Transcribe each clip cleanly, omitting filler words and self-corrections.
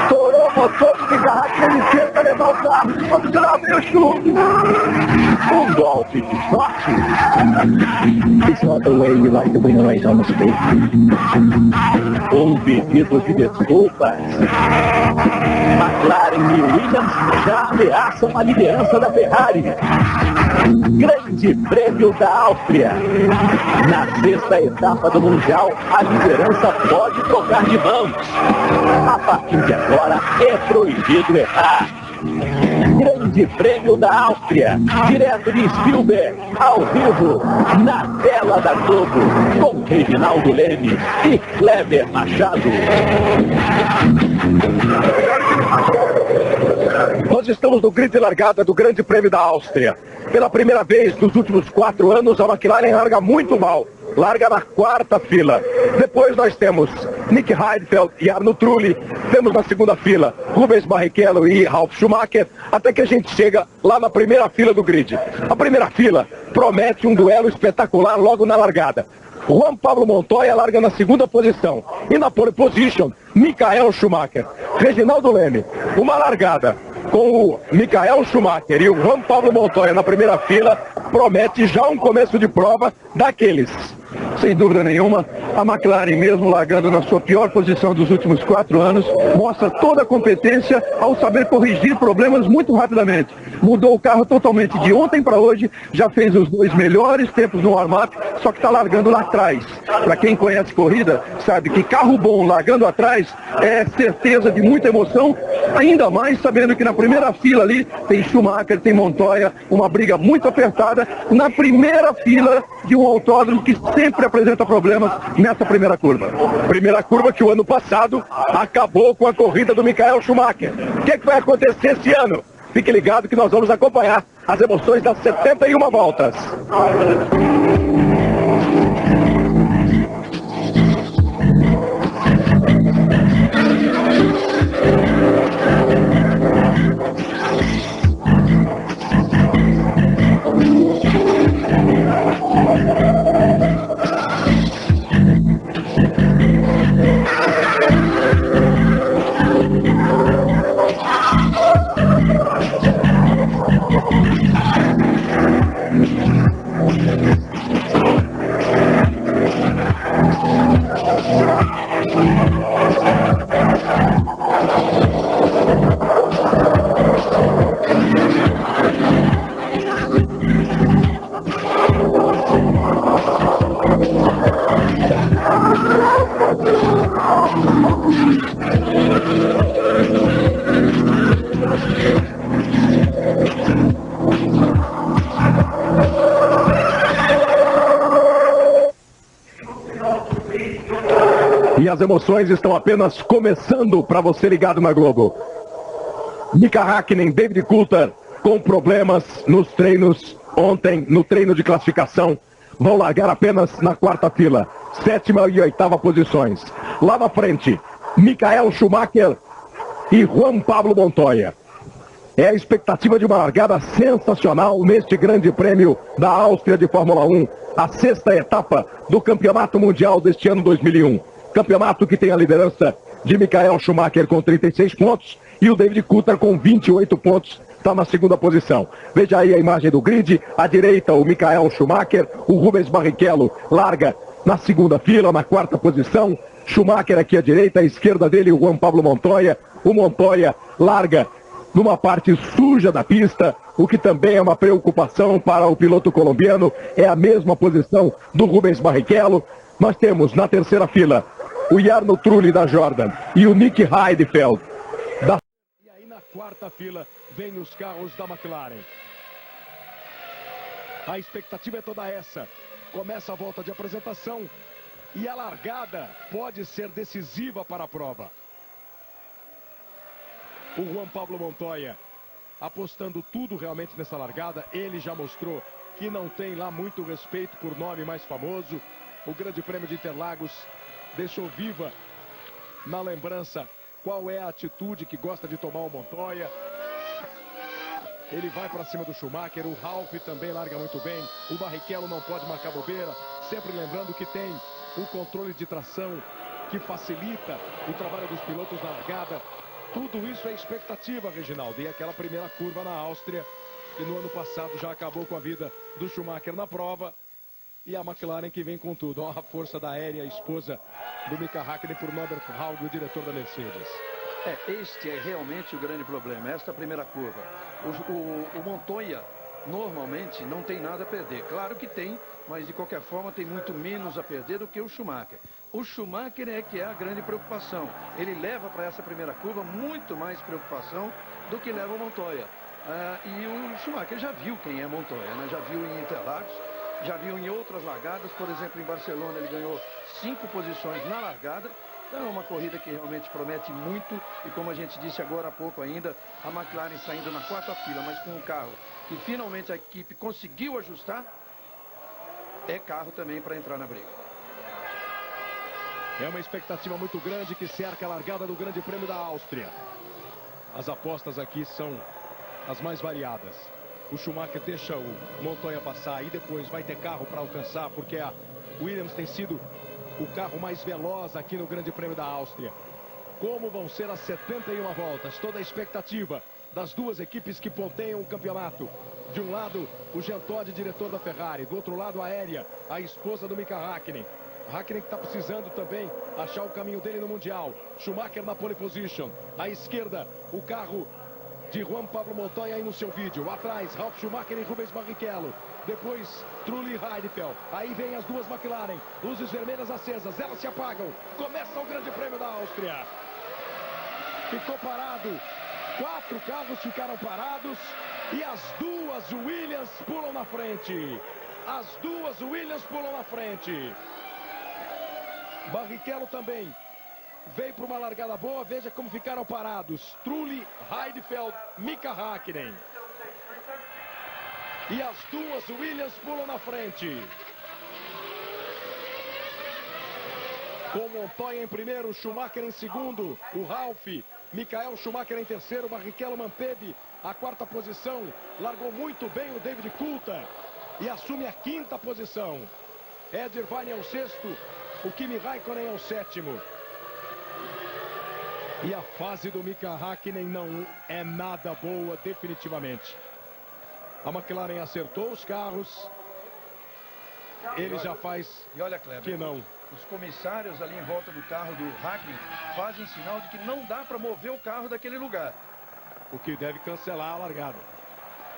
Estourou o motor do Mika, ele tenta levar o carro, quando será meu chute. Um golpe de sorte. It's not the way you like to win a race on the speed. Um pedido de desculpas. McLaren e Williams já ameaçam a liderança da Ferrari. Grande Prêmio da Áustria. Na sexta etapa do Mundial, a liderança pode trocar de mãos. A partir de agora, é proibido errar. Grande Prêmio da Áustria, direto de Spielberg, ao vivo, na tela da Globo, com Reginaldo Leme e Kleber Machado. Nós estamos no grid de largada do Grande Prêmio da Áustria. Pela primeira vez nos últimos 4 anos, a McLaren larga muito mal. Larga na quarta fila. Depois nós temos Nick Heidfeld e Arno Trulli. Temos na segunda fila Rubens Barrichello e Ralf Schumacher. Até que a gente chega lá na primeira fila do grid. A primeira fila promete um duelo espetacular logo na largada. Juan Pablo Montoya larga na segunda posição. E na pole position, Michael Schumacher. Reginaldo Leme, uma largada com o Michael Schumacher e o Juan Pablo Montoya na primeira fila, promete já um começo de prova daqueles. Sem dúvida nenhuma, a McLaren, mesmo largando na sua pior posição dos últimos 4 anos, mostra toda a competência ao saber corrigir problemas muito rapidamente. Mudou o carro totalmente de ontem para hoje, já fez os 2 melhores tempos no warm-up, só que está largando lá atrás. Para quem conhece corrida, sabe que carro bom largando atrás é certeza de muita emoção, ainda mais sabendo que na primeira fila ali tem Schumacher, tem Montoya, uma briga muito apertada, na primeira fila de um autódromo que sempre apresenta problemas nessa primeira curva. Primeira curva que o ano passado acabou com a corrida do Michael Schumacher. O que vai acontecer esse ano? Fique ligado que nós vamos acompanhar as emoções das 71 voltas. E as emoções estão apenas começando para você ligado na Globo. Mika Hakkinen, David Coulthard, com problemas nos treinos ontem, no treino de classificação, vão largar apenas na quarta fila, 7ª e 8ª posições. Lá na frente, Michael Schumacher e Juan Pablo Montoya. É a expectativa de uma largada sensacional neste Grande Prêmio da Áustria de Fórmula 1, a 6ª etapa do Campeonato Mundial deste ano 2001. Campeonato que tem a liderança de Michael Schumacher com 36 pontos e o David Coulthard com 28 pontos, está na segunda posição. Veja aí a imagem do grid, à direita o Michael Schumacher, o Rubens Barrichello larga na segunda fila, na quarta posição, Schumacher aqui à direita, à esquerda dele o Juan Pablo Montoya, o Montoya larga numa parte suja da pista, o que também é uma preocupação para o piloto colombiano, é a mesma posição do Rubens Barrichello. Nós temos na terceira fila o Arno Trulli da Jordan e o Nick Heidfeld da... E aí na quarta fila vem os carros da McLaren. A expectativa é toda essa. Começa a volta de apresentação e a largada pode ser decisiva para a prova. O Juan Pablo Montoya apostando tudo realmente nessa largada. Ele já mostrou que não tem lá muito respeito por nome mais famoso. O Grande Prêmio de Interlagos deixou viva na lembrança qual é a atitude que gosta de tomar o Montoya. Ele vai para cima do Schumacher, o Ralf também larga muito bem. O Barrichello não pode marcar bobeira, sempre lembrando que tem o controle de tração que facilita o trabalho dos pilotos na largada. Tudo isso é expectativa, Reginaldo. E aquela primeira curva na Áustria, que no ano passado já acabou com a vida do Schumacher na prova. E a McLaren que vem com tudo. Olha a força da Aérea, a esposa do Mika Häkkinen, por Norbert Haug, o diretor da Mercedes. Este é realmente o grande problema, esta primeira curva. O Montoya normalmente não tem nada a perder. Claro que tem, mas de qualquer forma tem muito menos a perder do que o Schumacher. O Schumacher é que é a grande preocupação. Ele leva para essa primeira curva muito mais preocupação do que leva o Montoya. E o Schumacher já viu quem é Montoya, né? Já viu em Interlagos, já viu em outras largadas. Por exemplo, em Barcelona ele ganhou 5 posições na largada. Então é uma corrida que realmente promete muito. E como a gente disse agora há pouco ainda, a McLaren saindo na 4ª fila, mas com um carro que finalmente a equipe conseguiu ajustar, é carro também para entrar na briga. É uma expectativa muito grande que cerca a largada do Grande Prêmio da Áustria. As apostas aqui são as mais variadas. O Schumacher deixa o Montoya passar e depois vai ter carro para alcançar, porque a Williams tem sido o carro mais veloz aqui no Grande Prêmio da Áustria. Como vão ser as 71 voltas? Toda a expectativa das duas equipes que ponteiam o campeonato. De um lado, o Jean Todt, diretor da Ferrari. Do outro lado, a Aérea, a esposa do Mika Häkkinen. Häkkinen que está precisando também achar o caminho dele no Mundial. Schumacher na pole position. À esquerda, o carro de Juan Pablo Montoya aí no seu vídeo. Atrás, Ralf Schumacher e Rubens Barrichello. Depois, Trulli Heidfeld. Aí vem as duas McLaren. Luzes vermelhas acesas, elas se apagam. Começa o Grande Prêmio da Áustria. Ficou parado. 4 carros ficaram parados. E as duas Williams pulam na frente. As duas Williams pulam na frente. Barrichello também veio para uma largada boa. Veja como ficaram parados. Trulli, Heidfeld, Mika Häkkinen. E as duas Williams pulam na frente. Com Montoya em primeiro, Schumacher em segundo. O Ralf, Michael Schumacher em terceiro. Barrichello manteve a 4ª posição. Largou muito bem o David Coulthard e assume a 5ª posição. Ed Irvine é o 6º. O Kimi Raikkonen é o 7º. E a fase do Mika Häkkinen não é nada boa, definitivamente. A McLaren acertou os carros. Ele já faz e olha, Kleber, que não. Os comissários ali em volta do carro do Häkkinen fazem sinal de que não dá para mover o carro daquele lugar. O que deve cancelar a largada.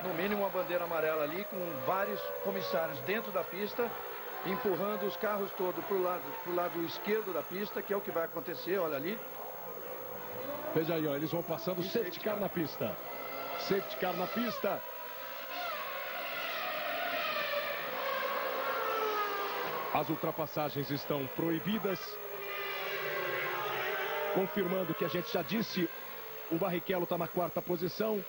No mínimo uma bandeira amarela ali, com vários comissários dentro da pista, empurrando os carros todos pro lado esquerdo da pista, que é o que vai acontecer, olha ali. Veja aí, ó, eles vão passando o safety car na pista. Safety car na pista. As ultrapassagens estão proibidas. Confirmando o que a gente já disse, o Barrichello está na 4ª posição.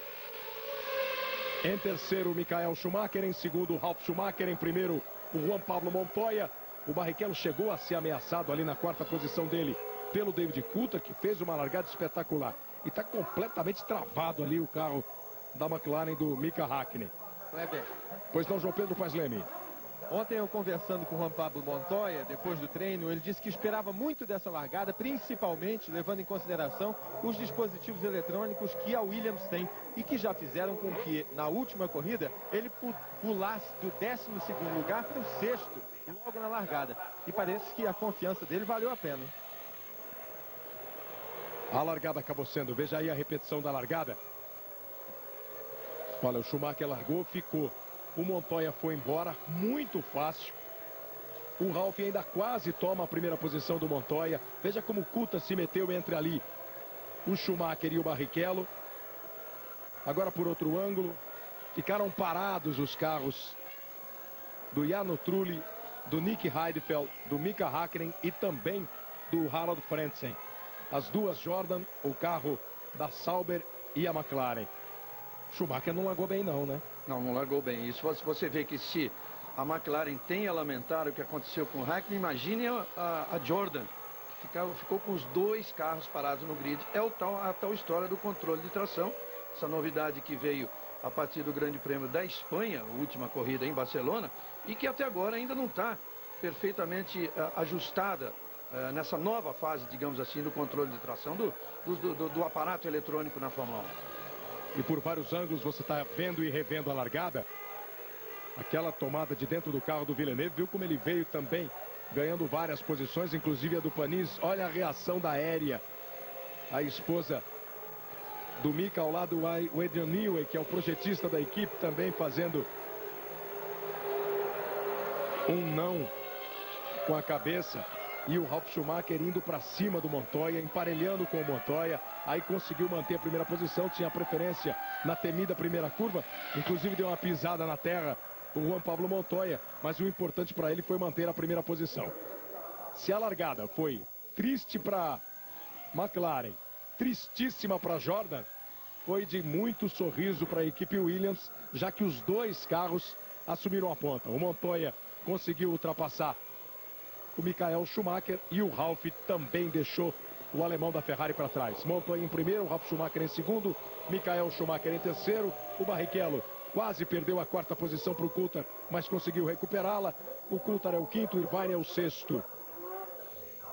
Em terceiro, o Michael Schumacher. Em segundo, o Ralf Schumacher. Em primeiro, o Juan Pablo Montoya. O Barrichello chegou a ser ameaçado ali na 4ª posição dele pelo David Coulthard, que fez uma largada espetacular. E está completamente travado ali o carro da McLaren do Mika Häkkinen. Kleber. Pois não, João Pedro Paes Leme. Ontem eu conversando com o Juan Pablo Montoya, depois do treino, ele disse que esperava muito dessa largada, principalmente levando em consideração os dispositivos eletrônicos que a Williams tem e que já fizeram com que, na última corrida, ele pulasse do 12º lugar para o 6º, logo na largada. E parece que a confiança dele valeu a pena, hein? A largada acabou sendo, veja aí a repetição da largada. Olha, o Schumacher largou, ficou. O Montoya foi embora, muito fácil. O Ralf ainda quase toma a primeira posição do Montoya. Veja como o Coulthard se meteu entre ali o Schumacher e o Barrichello. Agora por outro ângulo, ficaram parados os carros do Jarno Trulli, do Nick Heidfeld, do Mika Häkkinen e também do Harald Frentzen. As duas Jordan, o carro da Sauber e a McLaren. Schumacher não largou bem não, né? Não largou bem. Isso você vê que se a McLaren tem a lamentar o que aconteceu com o Häkkinen, imagine a Jordan, que ficou com os 2 carros parados no grid. É a tal história do controle de tração. Essa novidade que veio a partir do Grande Prêmio da Espanha, a última corrida em Barcelona, e que até agora ainda não está perfeitamente ajustada nessa nova fase, digamos assim, do controle de tração do aparato eletrônico na Fórmula 1. E por vários ângulos você está vendo e revendo a largada. Aquela tomada de dentro do carro do Villeneuve, viu como ele veio também ganhando várias posições, inclusive a do Panis. Olha a reação da Aérea, a esposa do Mika, ao lado o Adrian Newey, que é o projetista da equipe, também fazendo um não com a cabeça. E o Ralf Schumacher indo para cima do Montoya, emparelhando com o Montoya. Aí conseguiu manter a primeira posição, tinha preferência na temida primeira curva. Inclusive deu uma pisada na terra o Juan Pablo Montoya. Mas o importante para ele foi manter a primeira posição. Se a largada foi triste para McLaren, tristíssima para Jordan, foi de muito sorriso para a equipe Williams, já que os dois carros assumiram a ponta. O Montoya conseguiu ultrapassar o Michael Schumacher e o Ralf também deixou o alemão da Ferrari para trás. Montoya em primeiro, o Ralf Schumacher em segundo, Michael Schumacher em terceiro. O Barrichello quase perdeu a quarta posição para o Coulthard, mas conseguiu recuperá-la. O Coulthard é o quinto, o Irvine é o sexto.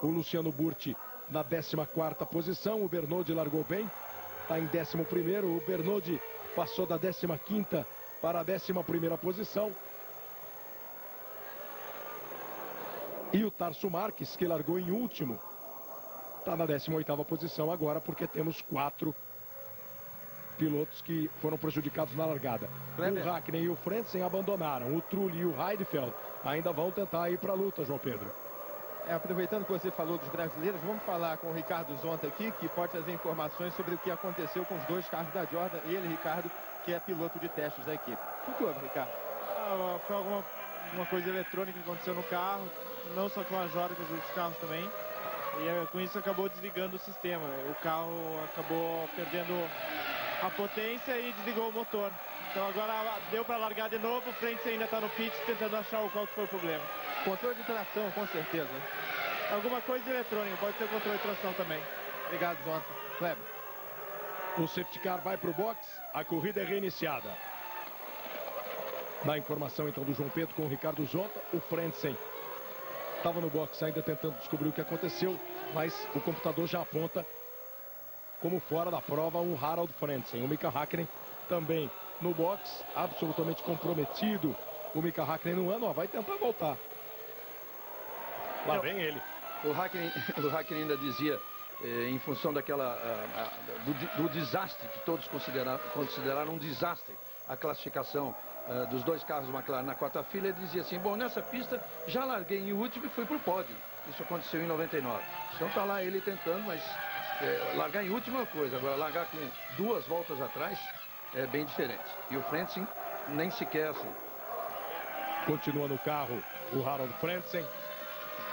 O Luciano Burti na 14ª posição. O Bernoldi largou bem, está em 11º. O Bernoldi passou da 15ª para a 11ª posição. E o Tarso Marques, que largou em último, está na 18ª posição agora, porque temos 4 pilotos que foram prejudicados na largada. O Hakkinen e o Frentzen abandonaram. O Trulli e o Heidfeld ainda vão tentar ir para a luta, João Pedro. Aproveitando que você falou dos brasileiros, vamos falar com o Ricardo Zonta aqui, que pode trazer informações sobre o que aconteceu com os dois carros da Jordan. Ele, Ricardo, que é piloto de testes da equipe. O que houve, Ricardo? Foi alguma coisa eletrônica que aconteceu no carro, não só com a Jordan, com os outros carros também. E com isso acabou desligando o sistema. O carro acabou perdendo a potência e desligou o motor. Então agora deu para largar de novo, o Frentzen ainda está no pit tentando achar qual que foi o problema. Controle de tração, com certeza. Alguma coisa eletrônica, pode ser controle de tração também. Obrigado, Zonta. Kleber. O safety car vai para o box, a corrida é reiniciada. Na informação então do João Pedro com o Ricardo Zonta, o Frentzen estava no box ainda tentando descobrir o que aconteceu, mas o computador já aponta como fora da prova o Harald Frentzen. O Mika Hakkinen também no box, absolutamente comprometido. O Mika Hakkinen no ano, vai tentar voltar. Lá vem ele. O Hakkinen ainda dizia, em função daquela do desastre que todos consideraram um desastre, a classificação dos dois carros do McLaren na quarta fila, ele dizia assim: bom, nessa pista já larguei em último e fui pro pódio. Isso aconteceu em 99. Então tá lá ele tentando, mas largar em último é uma coisa, agora largar com 2 voltas atrás é bem diferente. E o Frentzen nem sequer assim. Continua no carro o Harald Frentzen.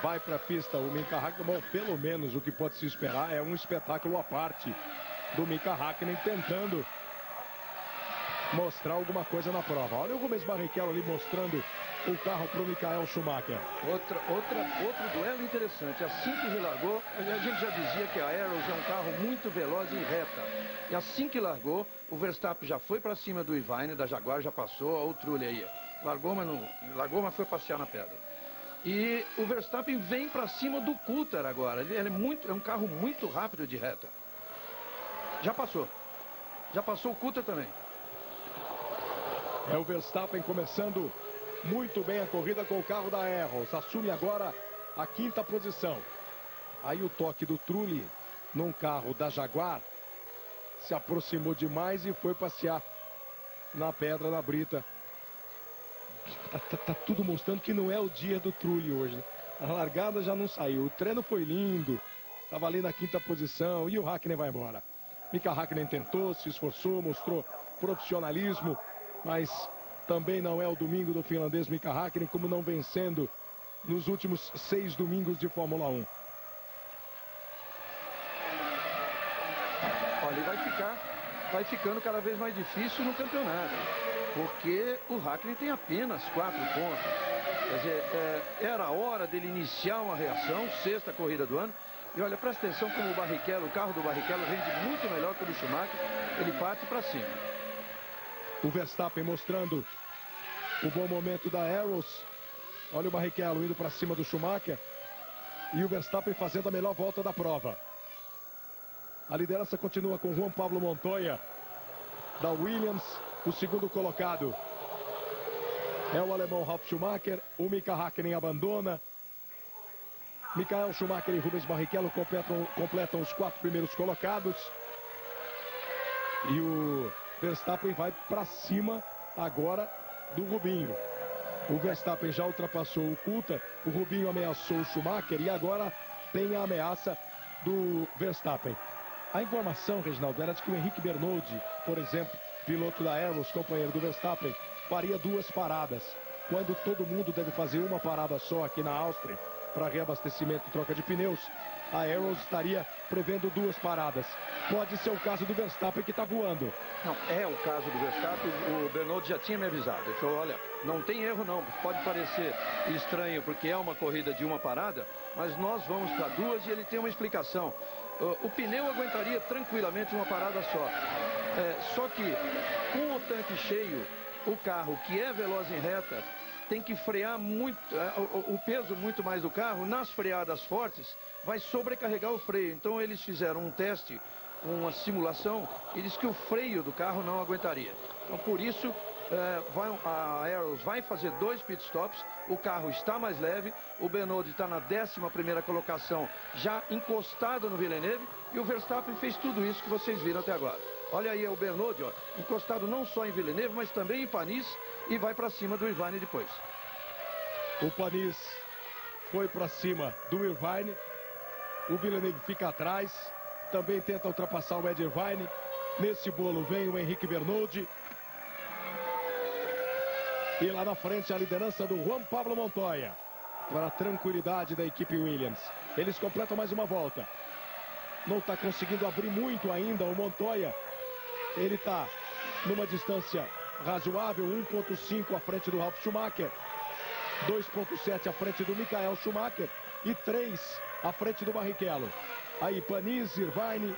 Vai para a pista o Mika Hakkinen. Bom, pelo menos o que pode se esperar é um espetáculo à parte do Mika Hakkinen tentando mostrar alguma coisa na prova. Olha o Rubens Barrichello ali mostrando o carro para o Michael Schumacher. Outro duelo interessante. Assim que ele largou, a gente já dizia que a Arrows é um carro muito veloz em reta. E assim que largou, o Verstappen já foi para cima do Irvine, da Jaguar, já passou, olha o Trulli aí. Largou, mas foi passear na pedra. E o Verstappen vem para cima do Coulthard agora. Ele é um carro muito rápido de reta. Já passou o Coulthard também. É o Verstappen começando muito bem a corrida com o carro da Arrows. Assume agora a 5ª posição. Aí o toque do Trulli num carro da Jaguar se aproximou demais e foi passear na pedra, na brita. Tá tudo mostrando que não é o dia do Trulli hoje, né? A largada já não saiu. O treino foi lindo. Tava ali na 5ª posição e o Hakkinen vai embora. Mika Hakkinen tentou, se esforçou, mostrou profissionalismo, mas também não é o domingo do finlandês Mika Hakkinen, como não vencendo nos últimos 6 domingos de Fórmula 1. Olha, vai ficando cada vez mais difícil no campeonato, porque o Hakkinen tem apenas 4 pontos. Quer dizer, era a hora dele iniciar uma reação, 6ª corrida do ano. E olha, presta atenção como o carro do Barrichello rende muito melhor que o do Schumacher. Ele parte para cima. O Verstappen mostrando o bom momento da Arrows. Olha o Barrichello indo para cima do Schumacher. E o Verstappen fazendo a melhor volta da prova. A liderança continua com Juan Pablo Montoya, da Williams, o segundo colocado. É o alemão Ralf Schumacher, o Mika Häkkinen abandona. Michael Schumacher e Rubens Barrichello completam os 4 primeiros colocados. E o Verstappen vai para cima agora do Rubinho. O Verstappen já ultrapassou o Coulthard, o Rubinho ameaçou o Schumacher e agora tem a ameaça do Verstappen. A informação, Reginaldo, era de que o Henrique Bernoldi, por exemplo, piloto da Arrows, companheiro do Verstappen, faria 2 paradas, quando todo mundo deve fazer uma parada só aqui na Áustria, para reabastecimento e troca de pneus. A Arrows estaria prevendo 2 paradas. Pode ser o caso do Verstappen, que está voando. Não, é o caso do Verstappen. O Bernoldi já tinha me avisado. Ele falou, olha, não tem erro não. Pode parecer estranho porque é uma corrida de uma parada, mas nós vamos para 2 e ele tem uma explicação. O pneu aguentaria tranquilamente uma parada só. Só que com o tanque cheio, o carro que é veloz em reta tem que frear muito, o peso muito mais do carro, nas freadas fortes, vai sobrecarregar o freio. Então eles fizeram um teste, uma simulação, e diz que o freio do carro não aguentaria. Então por isso, a Arrows vai fazer 2 pitstops, o carro está mais leve, o Bernoldi está na 11ª colocação, já encostado no Villeneuve, e o Verstappen fez tudo isso que vocês viram até agora. Olha aí o Bernoldi, ó, encostado não só em Villeneuve, mas também em Panis, e vai para cima do Irvine depois. O Panis foi para cima do Irvine, o Villeneuve fica atrás, também tenta ultrapassar o Ed Irvine. Nesse bolo vem o Henrique Bernoldi. E lá na frente a liderança do Juan Pablo Montoya, para a tranquilidade da equipe Williams. Eles completam mais uma volta. Não está conseguindo abrir muito ainda o Montoya. Ele está numa distância razoável, 1.5 à frente do Ralf Schumacher, 2.7 à frente do Michael Schumacher e 3 à frente do Barrichello. Aí Panis, Irvine,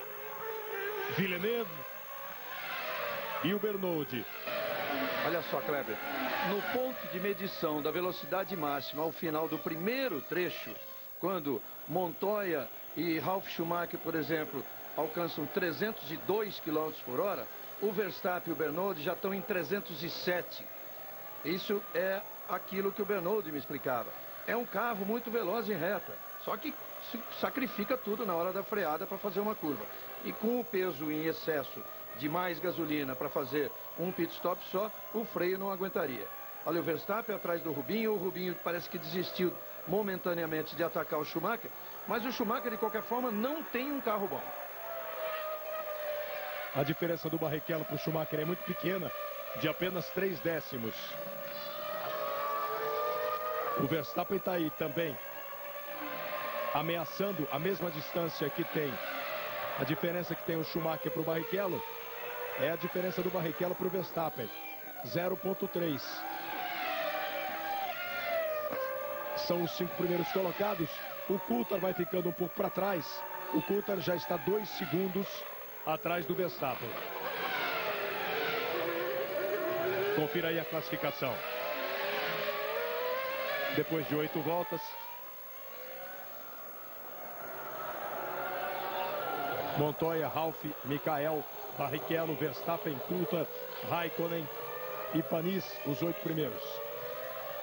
Villeneuve e o Bernoldi. Olha só, Kleber, no ponto de medição da velocidade máxima ao final do primeiro trecho, quando Montoya e Ralf Schumacher, por exemplo, alcançam 302 km por hora, o Verstappen e o Bernoldi já estão em 307. Isso é aquilo que o Bernoldi me explicava. É um carro muito veloz em reta, só que sacrifica tudo na hora da freada para fazer uma curva. E com o peso em excesso de mais gasolina para fazer um pit stop só, o freio não aguentaria. Olha o Verstappen atrás do Rubinho, o Rubinho parece que desistiu momentaneamente de atacar o Schumacher, mas o Schumacher de qualquer forma não tem um carro bom. A diferença do Barrichello para o Schumacher é muito pequena, de apenas 3 décimos. O Verstappen está aí também, ameaçando a mesma distância que tem. A diferença que tem o Schumacher para o Barrichello é a diferença do Barrichello para o Verstappen, 0.3. São os 5 primeiros colocados. O Coulthard vai ficando um pouco para trás. O Coulthard já está 2 segundos atrás do Verstappen. Confira aí a classificação. Depois de 8 voltas, Montoya, Ralf, Michael, Barrichello, Verstappen, Coulthard, Raikkonen e Panis, os 8 primeiros.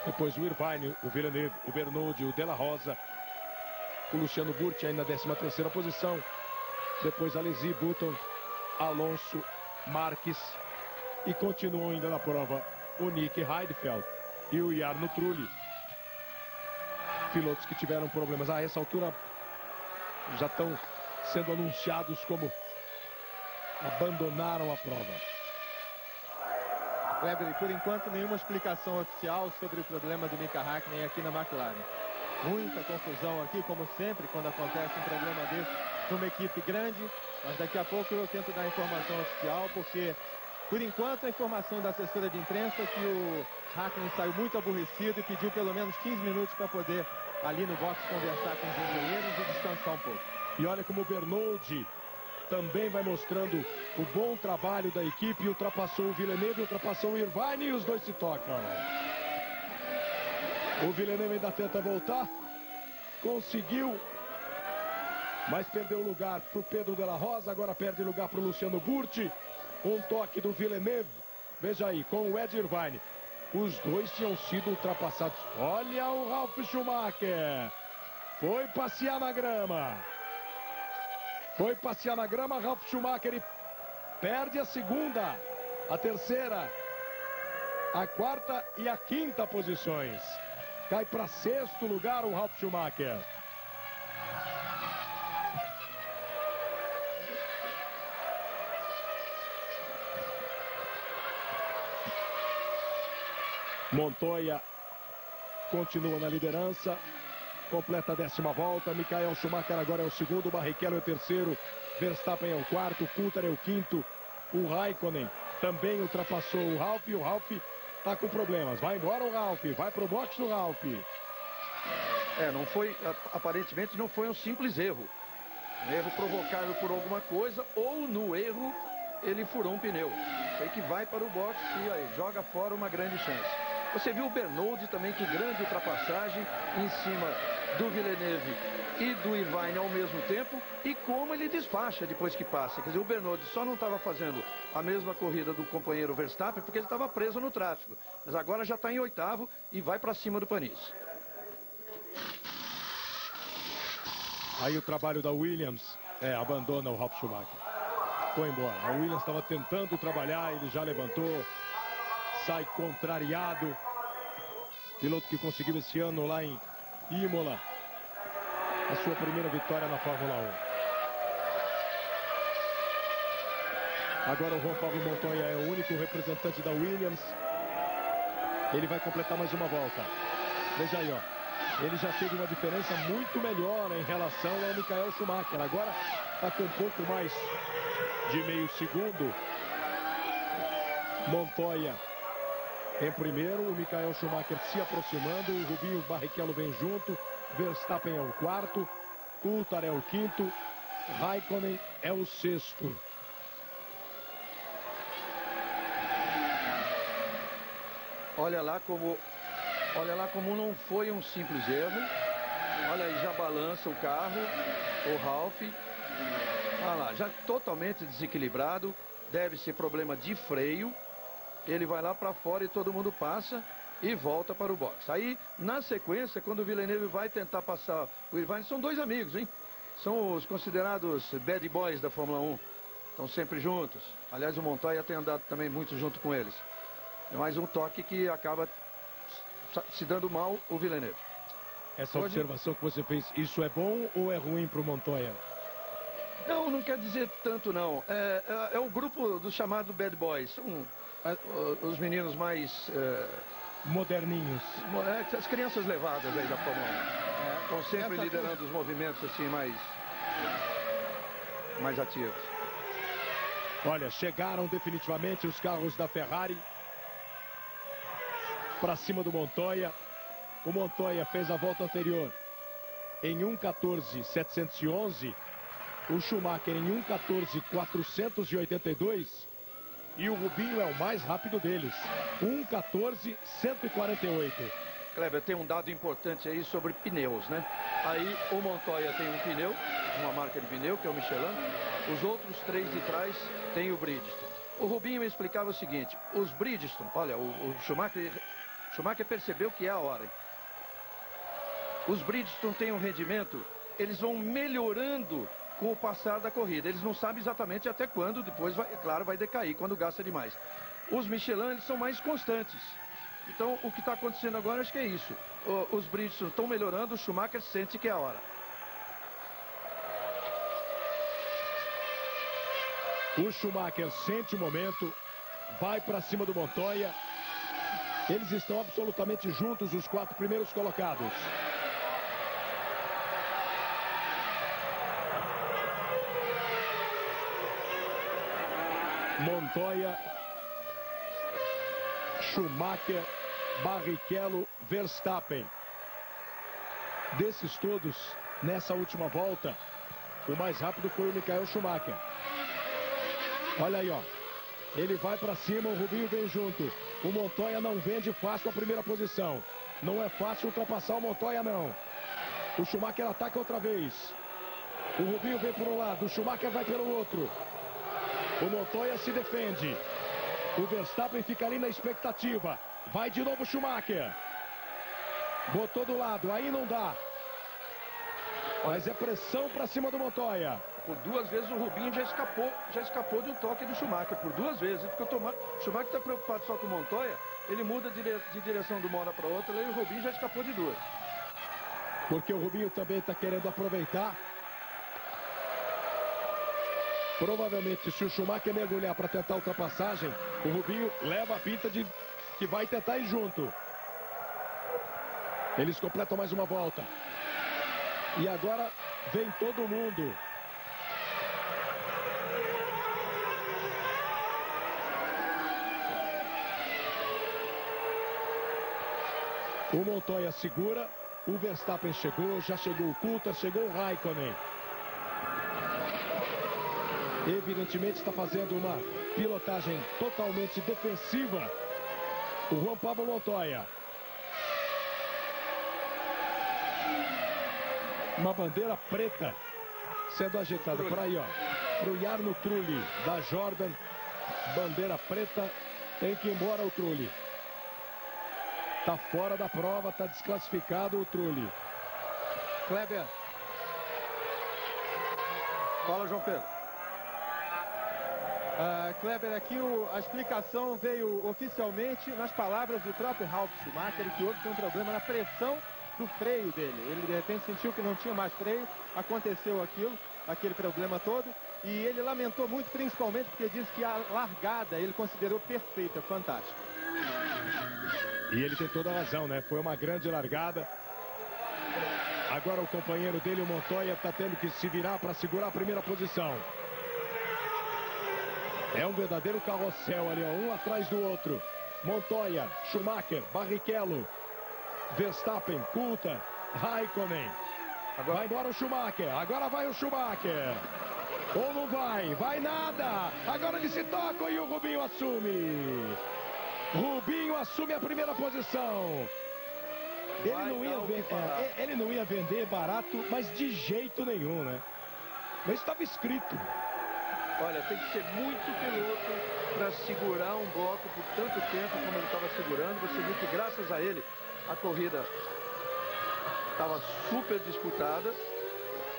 Depois o Irvine, o Villeneuve, o Bernoldi, o De La Rosa, o Luciano Burti aí na 13ª posição. Depois Alesi, Button, Alonso, Marques. E continuam ainda na prova o Nick Heidfeld e o Jarno Trulli. Pilotos que tiveram problemas a essa altura já estão sendo anunciados como abandonaram a prova. Weber, por enquanto nenhuma explicação oficial sobre o problema do Mika Häkkinen aqui na McLaren. Muita confusão aqui, como sempre, quando acontece um problema desse numa equipe grande, mas daqui a pouco eu tento dar a informação oficial, porque por enquanto a informação da assessora de imprensa é que o Häkkinen saiu muito aborrecido e pediu pelo menos 15 minutos para poder ali no box conversar com os engenheiros e descansar um pouco. E olha como o Bernoldi também vai mostrando o bom trabalho da equipe. Ultrapassou o Villeneuve, ultrapassou o Irvine e os dois se tocam. O Villeneuve ainda tenta voltar. Conseguiu. Mas perdeu lugar para o Pedro de la Rosa. Agora perde lugar para o Luciano Burti. Um toque do Villeneuve. Veja aí, com o Ed Irvine. Os dois tinham sido ultrapassados. Olha o Ralf Schumacher. Foi passear na grama. Foi passear na grama, Ralf Schumacher. Ele perde a segunda, a terceira, a quarta e a quinta posições. Cai para sexto lugar o Ralf Schumacher. Montoya continua na liderança, completa a 10ª volta. Michael Schumacher agora é o segundo, Barrichello é o terceiro, Verstappen é o quarto, Coulthard é o quinto, o Raikkonen também ultrapassou o Ralf, e o Ralf está com problemas. Vai embora o Ralf, vai para o box do Ralf. Não foi, aparentemente não foi um simples erro. Um erro provocado por alguma coisa, ou no erro ele furou um pneu. Sei que vai para o box e aí joga fora uma grande chance. Você viu o Bernoldi também, que grande ultrapassagem em cima do Villeneuve e do Irvine ao mesmo tempo, e como ele despacha depois que passa. Quer dizer, o Bernoldi só não estava fazendo a mesma corrida do companheiro Verstappen porque ele estava preso no tráfego. Mas agora já está em oitavo e vai para cima do Panis. Aí o trabalho da Williams abandona o Ralf Schumacher. Foi embora. A Williams estava tentando trabalhar, ele já levantou. Sai contrariado. Piloto que conseguiu esse ano lá em Imola a sua primeira vitória na Fórmula 1. Agora o Juan Pablo Montoya é o único representante da Williams. Ele vai completar mais uma volta. Veja aí, ó. Ele já teve uma diferença muito melhor em relação ao Michael Schumacher. Agora está com um pouco mais de meio segundo. Montoya em primeiro, o Michael Schumacher se aproximando, o Rubinho Barrichello vem junto, Verstappen é o quarto, Coulthard é o quinto, Raikkonen é o sexto. Olha lá como não foi um simples erro. Olha aí, já balança o carro, o Ralf. Olha lá, já totalmente desequilibrado, deve ser problema de freio. Ele vai lá para fora e todo mundo passa e volta para o box. Aí, na sequência, quando o Villeneuve vai tentar passar o Irvine, são dois amigos, hein? São os considerados bad boys da Fórmula 1. Estão sempre juntos. Aliás, o Montoya tem andado também muito junto com eles. É mais um toque que acaba se dando mal o Villeneuve. Essa observação que você fez, isso é bom ou é ruim para o Montoya? Não, não quer dizer tanto não. É o grupo dos chamados bad boys. São os meninos mais moderninhos. As crianças levadas aí da Fórmula 1. Estão sempre liderando os movimentos assim mais ativos. Olha, chegaram definitivamente os carros da Ferrari para cima do Montoya. O Montoya fez a volta anterior em 1:14.711. O Schumacher em 1:14.482. E o Rubinho é o mais rápido deles. 1:14.148. Kleber, tem um dado importante aí sobre pneus, né? Aí o Montoya tem um pneu, uma marca de pneu, que é o Michelin. Os outros três de trás tem o Bridgestone. O Rubinho me explicava o seguinte: os Bridgestone, olha, o Schumacher percebeu que é a hora, hein? Os Bridgestone têm um rendimento, eles vão melhorando com o passar da corrida. Eles não sabem exatamente até quando, depois, vai decair, quando gasta demais. Os Michelin, eles são mais constantes. Então, o que está acontecendo agora, acho que é isso. Os Bridgestone estão melhorando, o Schumacher sente que é a hora. O Schumacher sente o momento, vai para cima do Montoya. Eles estão absolutamente juntos, os 4 primeiros colocados. Montoya, Schumacher, Barrichello, Verstappen. Desses todos, nessa última volta, o mais rápido foi o Michael Schumacher. Olha aí, ó. Ele vai para cima, o Rubinho vem junto. O Montoya não vende fácil a primeira posição. Não é fácil ultrapassar o Montoya, não. O Schumacher ataca outra vez. O Rubinho vem por um lado, o Schumacher vai pelo outro. O Montoya se defende. O Verstappen fica ali na expectativa. Vai de novo o Schumacher. Botou do lado, aí não dá. Mas é pressão para cima do Montoya. Por 2 vezes o Rubinho já escapou de um toque do Schumacher. Por 2 vezes. Porque o Schumacher está preocupado só com o Montoya. Ele muda de direção de uma hora para outra. E o Rubinho já escapou de 2. Porque o Rubinho também está querendo aproveitar. Provavelmente, se o Schumacher mergulhar para tentar a ultrapassagem, o Rubinho leva a pinta de que vai tentar ir junto. Eles completam mais uma volta. E agora vem todo mundo. O Montoya segura. O Verstappen chegou, já chegou o Coulthard, chegou o Raikkonen. Evidentemente está fazendo uma pilotagem totalmente defensiva. O Juan Pablo Montoya. Uma bandeira preta sendo agitada por aí, ó. Pro Jarno Trulli da Jordan. Bandeira preta, tem que ir embora o Trulli. Tá fora da prova, tá desclassificado o Trulli. Kleber. Fala, João Pedro. Kleber, aqui a explicação veio oficialmente nas palavras do próprio Ralf Schumacher, que houve um problema na pressão do freio dele. Ele de repente sentiu que não tinha mais freio, aconteceu aquele problema todo, e ele lamentou muito, principalmente porque disse que a largada ele considerou perfeita, fantástica. E ele tem toda a razão, né? Foi uma grande largada. Agora o companheiro dele, o Montoya, está tendo que se virar para segurar a primeira posição. É um verdadeiro carrossel ali, ó, um atrás do outro. Montoya, Schumacher, Barrichello, Verstappen, Coulthard, Raikkonen. Agora vai embora o Schumacher, agora vai o Schumacher. Ou não vai? Vai nada! Agora eles se tocam e o Rubinho assume. Rubinho assume a primeira posição. Ele não ia vender barato, mas de jeito nenhum, né? Mas estava escrito. Olha, tem que ser muito piloto para segurar um bloco por tanto tempo como ele estava segurando. Você viu que graças a ele a corrida estava super disputada.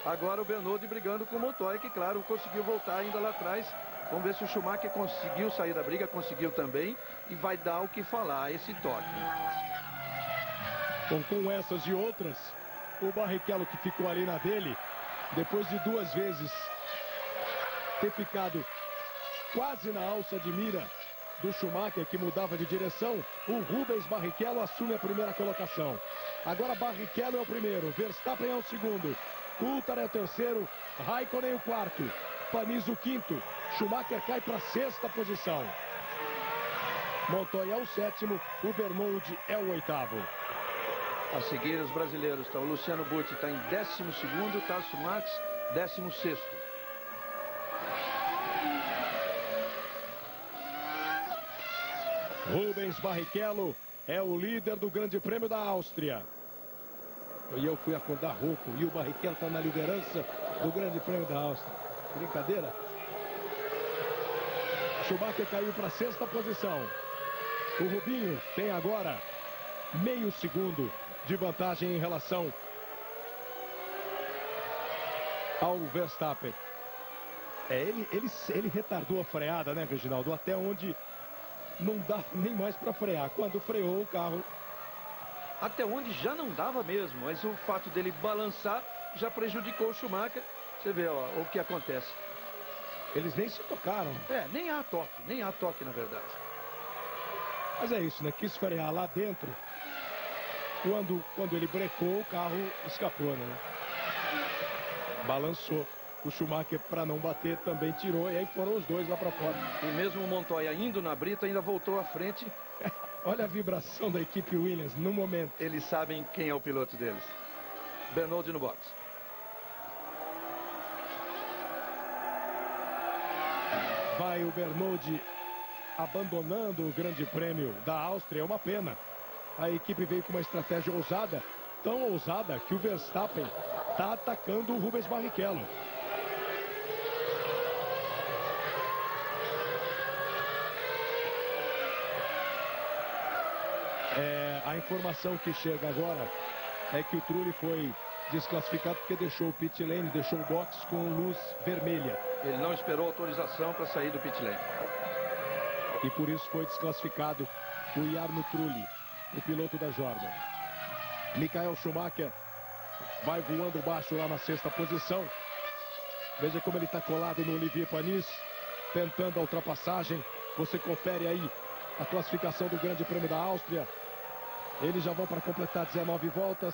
Agora o Bernoldi brigando com o Montoya, que claro, conseguiu voltar ainda lá atrás. Vamos ver se o Schumacher conseguiu sair da briga, conseguiu também. E vai dar o que falar esse toque. Bom, com essas e outras, o Barrichello que ficou ali na dele, depois de 2 vezes ter ficado quase na alça de mira do Schumacher, que mudava de direção, o Rubens Barrichello assume a primeira colocação. Agora Barrichello é o primeiro, Verstappen é o segundo, Coulthard é o terceiro, Raikkonen o quarto, Panis o quinto, Schumacher cai para a 6ª posição. Montoya é o 7º, o Bernoldi é o 8º. A seguir os brasileiros estão, o Luciano Burti está em 12º, Tasso Marques 16º. Rubens Barrichello é o líder do Grande Prêmio da Áustria. E eu fui acordar rouco. E o Barrichello está na liderança do Grande Prêmio da Áustria. Brincadeira. Schumacher caiu para a 6ª posição. O Rubinho tem agora meio segundo de vantagem em relação ao Verstappen. Ele retardou a freada, né, Reginaldo? Até onde não dá nem mais para frear. Quando freou o carro, até onde já não dava mesmo, mas o fato dele balançar já prejudicou o Schumacher. Você vê, ó, o que acontece. Eles nem se tocaram. Nem há toque na verdade. Mas é isso, né? Quis frear lá dentro. Quando ele brecou, o carro escapou, né? Balançou. O Schumacher, para não bater, também tirou. E aí foram os dois lá para fora. E mesmo o Montoya indo na brita, ainda voltou à frente. Olha a vibração da equipe Williams no momento. Eles sabem quem é o piloto deles. Bernoldi no box. Vai o Bernoldi abandonando o Grande Prêmio da Áustria. É uma pena. a equipe veio com uma estratégia ousada, tão ousada que o Verstappen está atacando o Rubens Barrichello. A informação que chega agora é que o Trulli foi desclassificado porque deixou o pit lane, deixou o box com luz vermelha. Ele não esperou autorização para sair do pit lane. E por isso foi desclassificado o Jarno Trulli, o piloto da Jordan. Michael Schumacher vai voando baixo lá na 6ª posição. Veja como ele está colado no Olivier Panis, tentando a ultrapassagem. Você confere aí a classificação do Grande Prêmio da Áustria. Eles já vão para completar 19 voltas.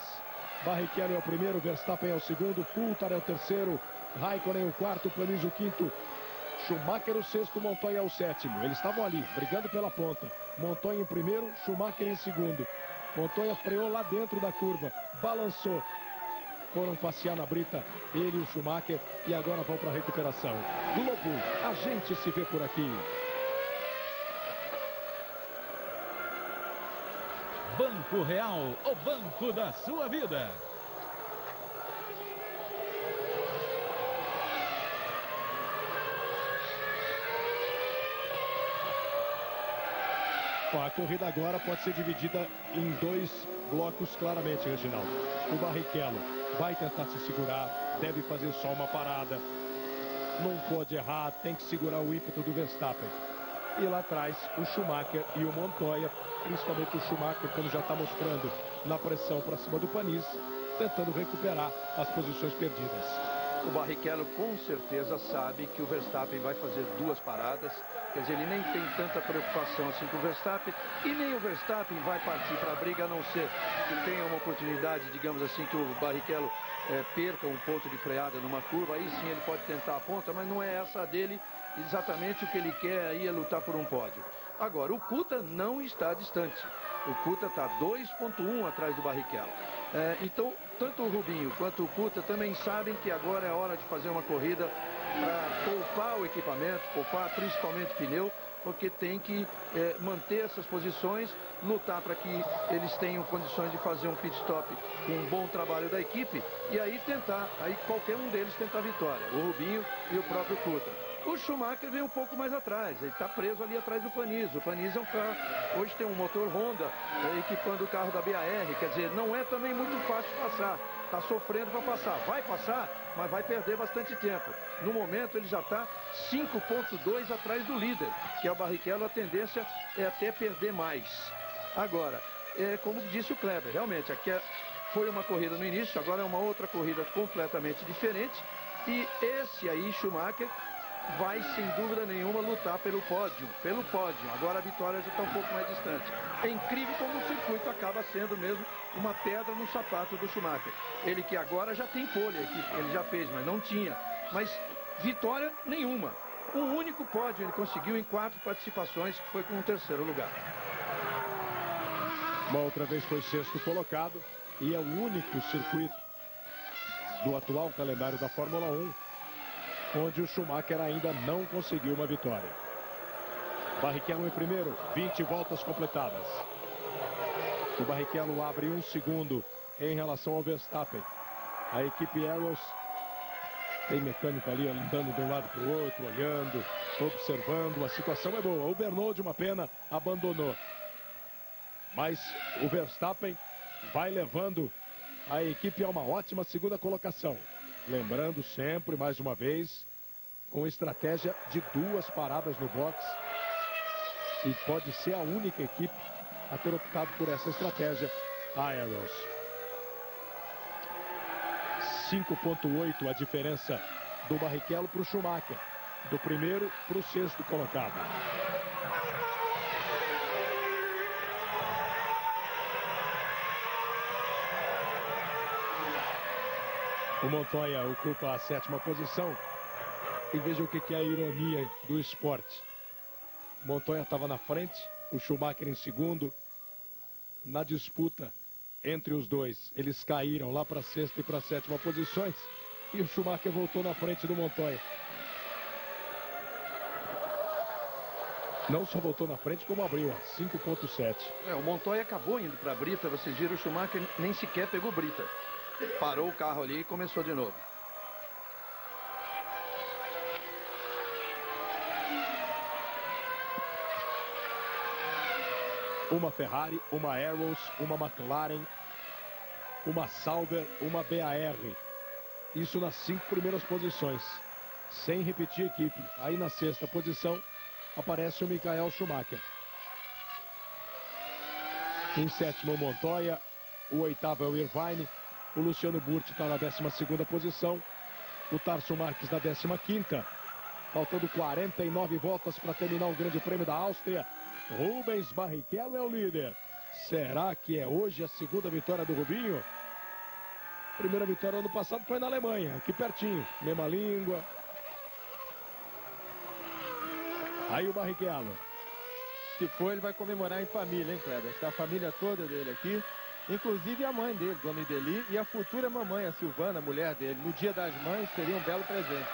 Barrichello é o primeiro, Verstappen é o segundo, Coulthard é o terceiro, Raikkonen o quarto, Panis o quinto, Schumacher o sexto, Montoya o sétimo. Eles estavam ali, brigando pela ponta. Montoya em primeiro, Schumacher em segundo. Montoya freou lá dentro da curva, balançou. Foram passear na brita, ele e o Schumacher, e agora vão para a recuperação. Globo, a gente se vê por aqui. Banco Real, o banco da sua vida. A corrida agora pode ser dividida em 2 blocos claramente, Reginaldo. O Barrichello vai tentar se segurar, deve fazer só uma parada. Não pode errar, tem que segurar o ímpeto do Verstappen. E lá atrás, o Schumacher e o Montoya, principalmente o Schumacher, como já está mostrando na pressão para cima do Panis, tentando recuperar as posições perdidas. O Barrichello com certeza sabe que o Verstappen vai fazer 2 paradas, quer dizer, ele nem tem tanta preocupação assim com o Verstappen, e nem o Verstappen vai partir para a briga, a não ser que tenha uma oportunidade, digamos assim, que o Barrichello perca um ponto de freada numa curva, aí sim ele pode tentar a ponta, mas não é essa a dele. Exatamente o que ele quer aí é lutar por um pódio. Agora, o Coulthard não está distante. O Coulthard está 2,1 atrás do Barrichello. Então, tanto o Rubinho quanto o Coulthard também sabem que agora é hora de fazer uma corrida para poupar o equipamento, poupar principalmente o pneu, porque tem que manter essas posições, lutar para que eles tenham condições de fazer um pit stop com um bom trabalho da equipe e aí tentar, aí qualquer um deles tentar a vitória, o Rubinho e o próprio Coulthard. O Schumacher vem um pouco mais atrás, ele está preso ali atrás do Panis. O Panis é um carro, hoje tem um motor Honda equipando o carro da BAR, quer dizer, não é também muito fácil passar, está sofrendo para passar, vai passar, mas vai perder bastante tempo. No momento ele já está 5,2 atrás do líder, que é o Barrichello, a tendência é até perder mais. Agora, como disse o Kleber, realmente, aqui foi uma corrida no início, agora é uma outra corrida completamente diferente, e esse aí, Schumacher, vai, sem dúvida nenhuma, lutar pelo pódio. Agora a vitória já está um pouco mais distante. É incrível como o circuito acaba sendo mesmo uma pedra no sapato do Schumacher. Ele que agora já tem pole, ele já fez, mas não tinha. Mas vitória nenhuma. Um único pódio ele conseguiu em 4 participações, que foi com o 3º lugar. Uma outra vez foi 6º colocado e é o único circuito do atual calendário da Fórmula 1 onde o Schumacher ainda não conseguiu uma vitória. Barrichello em primeiro, 20 voltas completadas. O Barrichello abre 1 segundo em relação ao Verstappen. A equipe Arrows tem mecânico ali andando de um lado para o outro, olhando, observando. A situação é boa. O Bernard, de uma pena, abandonou. Mas o Verstappen vai levando a equipe a uma ótima segunda colocação. Lembrando sempre, mais uma vez, com estratégia de 2 paradas no box. E pode ser a única equipe a ter optado por essa estratégia, a Arrows. 5,8 a diferença do Barrichello para o Schumacher. Do primeiro para o 6º colocado. O Montoya ocupa a 7ª posição. E veja o que é a ironia do esporte. Montoya estava na frente, o Schumacher em segundo. Na disputa entre os dois, eles caíram lá para a 6ª e para a 7ª posições. E o Schumacher voltou na frente do Montoya. Não só voltou na frente, como abriu, 5,7. O Montoya acabou indo para a Brita, vocês viram, o Schumacher nem sequer pegou Brita. Parou o carro ali e começou de novo. Uma Ferrari, uma Arrows, uma McLaren, uma Sauber, uma BAR. Isso nas 5 primeiras posições, sem repetir equipe. Aí na 6ª posição aparece o Michael Schumacher. Em 7º o Montoya, o 8º é o Irvine, o Luciano Burti está na 12ª posição, o Tarso Marques na 15ª, faltando 49 voltas para terminar o Grande Prêmio da Áustria. Rubens Barrichello é o líder. Será que é hoje a 2ª vitória do Rubinho? Primeira vitória ano passado foi na Alemanha, aqui pertinho, mesma língua. Aí o Barrichello. Se for, ele vai comemorar em família, hein, Kleber? Está a família toda dele aqui, inclusive a mãe dele, Dona Ideli, e a futura mamãe, a Silvana, a mulher dele. No Dia das Mães seria um belo presente.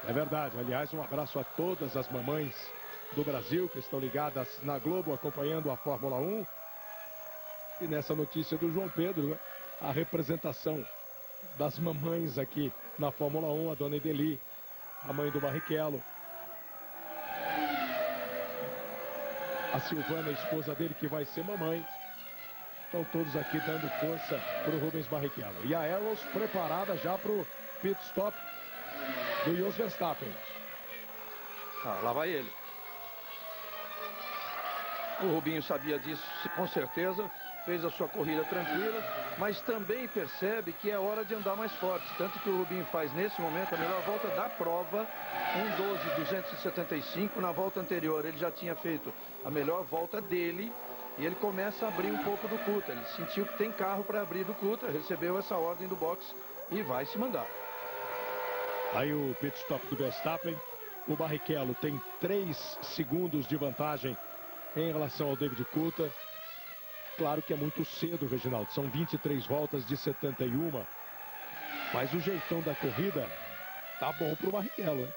É verdade. Aliás, um abraço a todas as mamães do Brasil que estão ligadas na Globo acompanhando a Fórmula 1. E nessa notícia do João Pedro, né, a representação das mamães aqui na Fórmula 1, a Dona Ideli, a mãe do Barrichello, a Silvana, a esposa dele, que vai ser mamãe. Estão todos aqui dando força para o Rubens Barrichello. E a Arrows preparada já para o pit stop do Jos Verstappen. Lá vai ele. O Rubinho sabia disso, com certeza. Fez a sua corrida tranquila, mas também percebe que é hora de andar mais forte. Tanto que o Rubinho faz, nesse momento, a melhor volta da prova, 1:12.275. Na volta anterior, ele já tinha feito a melhor volta dele. E ele começa a abrir um pouco do Coulter. Ele sentiu que tem carro para abrir do Coulter, recebeu essa ordem do box e vai se mandar. Aí o pit stop do Verstappen. O Barrichello tem 3 segundos de vantagem em relação ao David Coulter. Claro que é muito cedo, Reginaldo. São 23 voltas de 71. Mas o jeitão da corrida tá bom pro Barrichello, hein?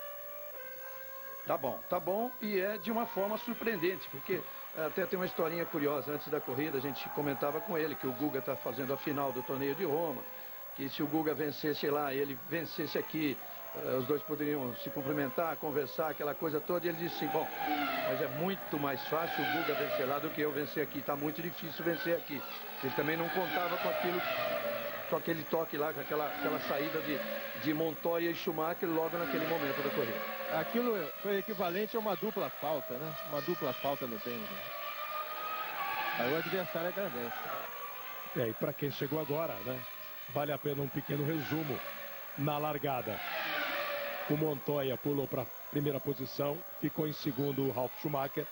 Tá bom e é de uma forma surpreendente, porque até tem uma historinha curiosa. Antes da corrida a gente comentava com ele que o Guga está fazendo a final do torneio de Roma, que se o Guga vencesse lá, ele vencesse aqui, os dois poderiam se cumprimentar, conversar, aquela coisa toda. E ele disse assim, bom, mas é muito mais fácil o Guga vencer lá do que eu vencer aqui, está muito difícil vencer aqui. Ele também não contava com aquilo, com aquele toque lá, com aquela saída de Montoya e Schumacher logo naquele momento da corrida. Aquilo foi equivalente a uma dupla falta, né? Uma dupla falta no tênis. Aí o adversário agradece. E para quem chegou agora, né? Vale a pena um pequeno resumo na largada. O Montoya pulou para a primeira posição, ficou em segundo o Ralf Schumacher,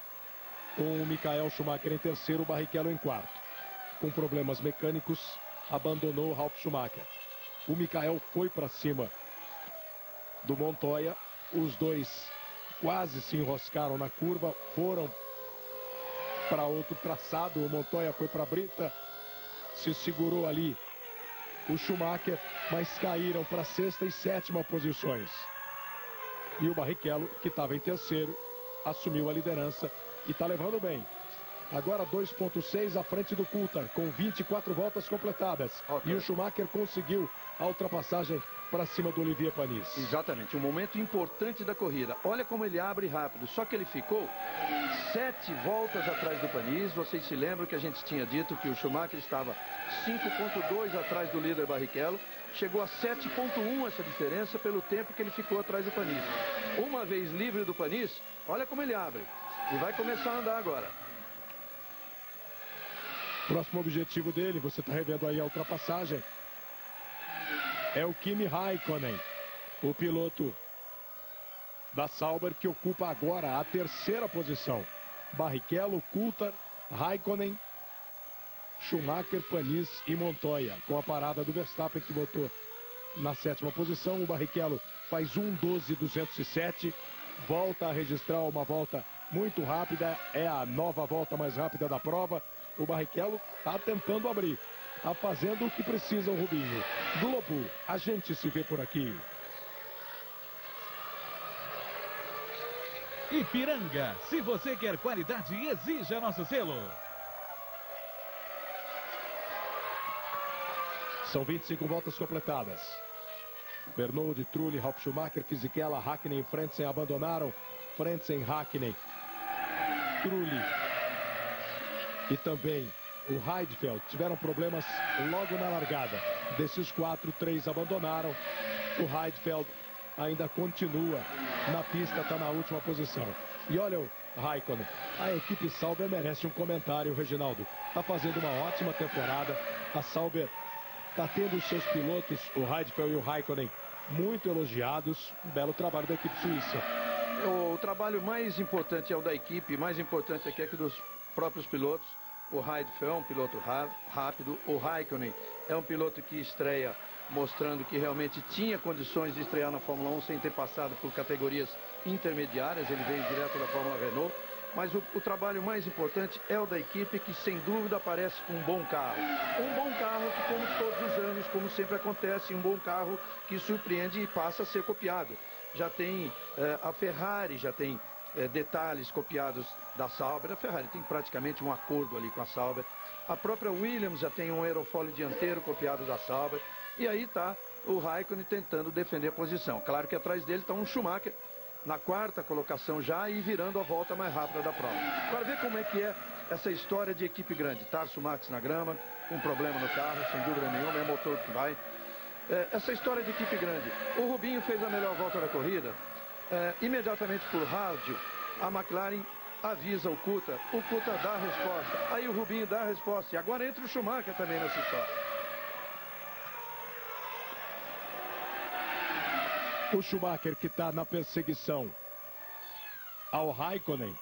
com o Michael Schumacher em terceiro, o Barrichello em quarto. Com problemas mecânicos, abandonou o Ralf Schumacher. O Michael foi para cima do Montoya, os dois quase se enroscaram na curva, foram para outro traçado, o Montoya foi para a Brita, se segurou ali o Schumacher, mas caíram para a 6ª e 7ª posições. E o Barrichello, que estava em terceiro, assumiu a liderança e está levando bem. Agora 2,6 à frente do Coulter, com 24 voltas completadas. Okay. E o Schumacher conseguiu a ultrapassagem para cima do Olivier Panis. Exatamente, um momento importante da corrida. Olha como ele abre rápido, só que ele ficou 7 voltas atrás do Panis. Vocês se lembram que a gente tinha dito que o Schumacher estava 5,2 atrás do líder Barrichello. Chegou a 7,1 essa diferença pelo tempo que ele ficou atrás do Panis. Uma vez livre do Panis, olha como ele abre. E vai começar a andar agora. Próximo objetivo dele, você está revendo aí a ultrapassagem, é o Kimi Raikkonen, o piloto da Sauber, que ocupa agora a 3ª posição. Barrichello, Coulter, Raikkonen, Schumacher, Panis e Montoya, com a parada do Verstappen, que botou na 7ª posição. O Barrichello faz 1:12.207, volta a registrar uma volta muito rápida, é a nova volta mais rápida da prova. O Barrichello está tentando abrir, está fazendo o que precisa o Rubinho. Globo, a gente se vê por aqui. Ipiranga, se você quer qualidade, exija nosso selo. São 25 voltas completadas. Bernold, Trulli, Ralf Schumacher, Fisichella, Hakkinen e Frentzen abandonaram. Frentzen, Hakkinen, Trulli e também o Heidfeld tiveram problemas logo na largada. Desses 4, 3 abandonaram. O Heidfeld ainda continua na pista, está na última posição. E olha o Raikkonen, a equipe Sauber merece um comentário, Reginaldo. Está fazendo uma ótima temporada. A Sauber está tendo os seus pilotos, o Heidfeld e o Raikkonen, muito elogiados. Um belo trabalho da equipe suíça. O trabalho mais importante é o da equipe, mais importante aqui é que dos próprios pilotos. O Heidfeld é um piloto rápido, o Raikkonen é um piloto que estreia mostrando que realmente tinha condições de estrear na Fórmula 1 sem ter passado por categorias intermediárias, ele veio direto da Fórmula Renault. Mas o trabalho mais importante é o da equipe, que sem dúvida aparece com um bom carro. Um bom carro que, como todos os anos, como sempre acontece, um bom carro que surpreende e passa a ser copiado. Já tem a Ferrari, já tem detalhes copiados da Sauber. A Ferrari tem praticamente um acordo ali com a Sauber. A própria Williams já tem um aerofólio dianteiro copiado da Sauber. E aí está o Raikkonen tentando defender a posição. Claro que atrás dele está um Schumacher na 4ª colocação já e virando a volta mais rápida da prova. Agora ver como é que é essa história de equipe grande. Tarso Max na grama, com problema no carro, sem dúvida nenhuma, é motor que vai. Essa história de equipe grande. O Rubinho fez a melhor volta da corrida. Imediatamente por rádio, a McLaren avisa o Kuta dá a resposta. Aí o Rubinho dá a resposta. E agora entra o Schumacher também nessa história. O Schumacher, que está na perseguição ao Raikkonen,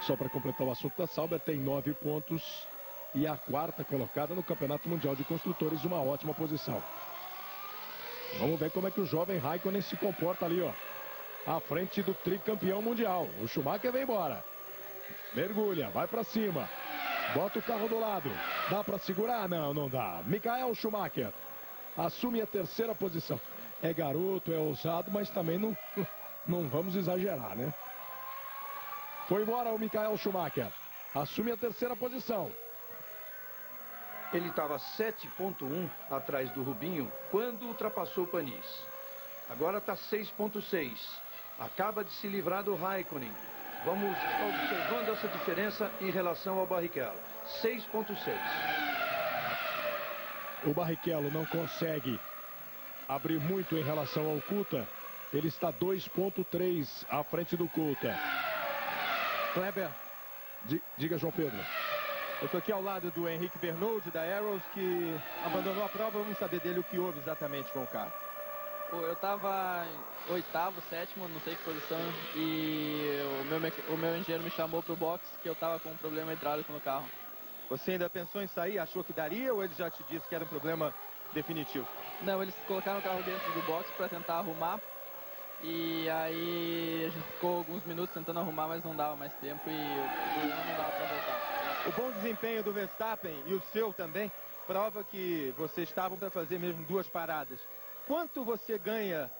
só para completar o assunto da Sauber, tem 9 pontos e a 4ª colocada no Campeonato Mundial de Construtores, uma ótima posição. Vamos ver como é que o jovem Raikkonen se comporta ali, ó, à frente do tricampeão mundial. O Schumacher vem embora, mergulha, vai para cima, bota o carro do lado, dá para segurar? Não, não dá. Michael Schumacher assume a 3ª posição. É garoto, é ousado, mas também não vamos exagerar, né? Foi embora o Michael Schumacher. Assume a 3ª posição. Ele estava 7,1 atrás do Rubinho quando ultrapassou o Panis. Agora está 6,6. Acaba de se livrar do Raikkonen. Vamos observando essa diferença em relação ao Barrichello. 6,6. O Barrichello não consegue abrir muito em relação ao Kuta. Ele está 2,3 à frente do Kuta. Kleber. Diga, João Pedro. Eu estou aqui ao lado do Henrique Bernold, da Arrows, que abandonou a prova. Vamos saber dele o que houve exatamente com o carro. Eu estava em 8º, 7º, não sei que posição, e o meu engenheiro me chamou para o box que eu estava com um problema hidráulico no carro. Você ainda pensou em sair? Achou que daria ou ele já te disse que era um problema definitivo? Não, eles colocaram o carro dentro do box para tentar arrumar. E aí a gente ficou alguns minutos tentando arrumar, mas não dava mais tempo e o problema não dava para voltar. O bom desempenho do Verstappen e o seu também prova que vocês estavam para fazer mesmo 2 paradas. Quanto você ganha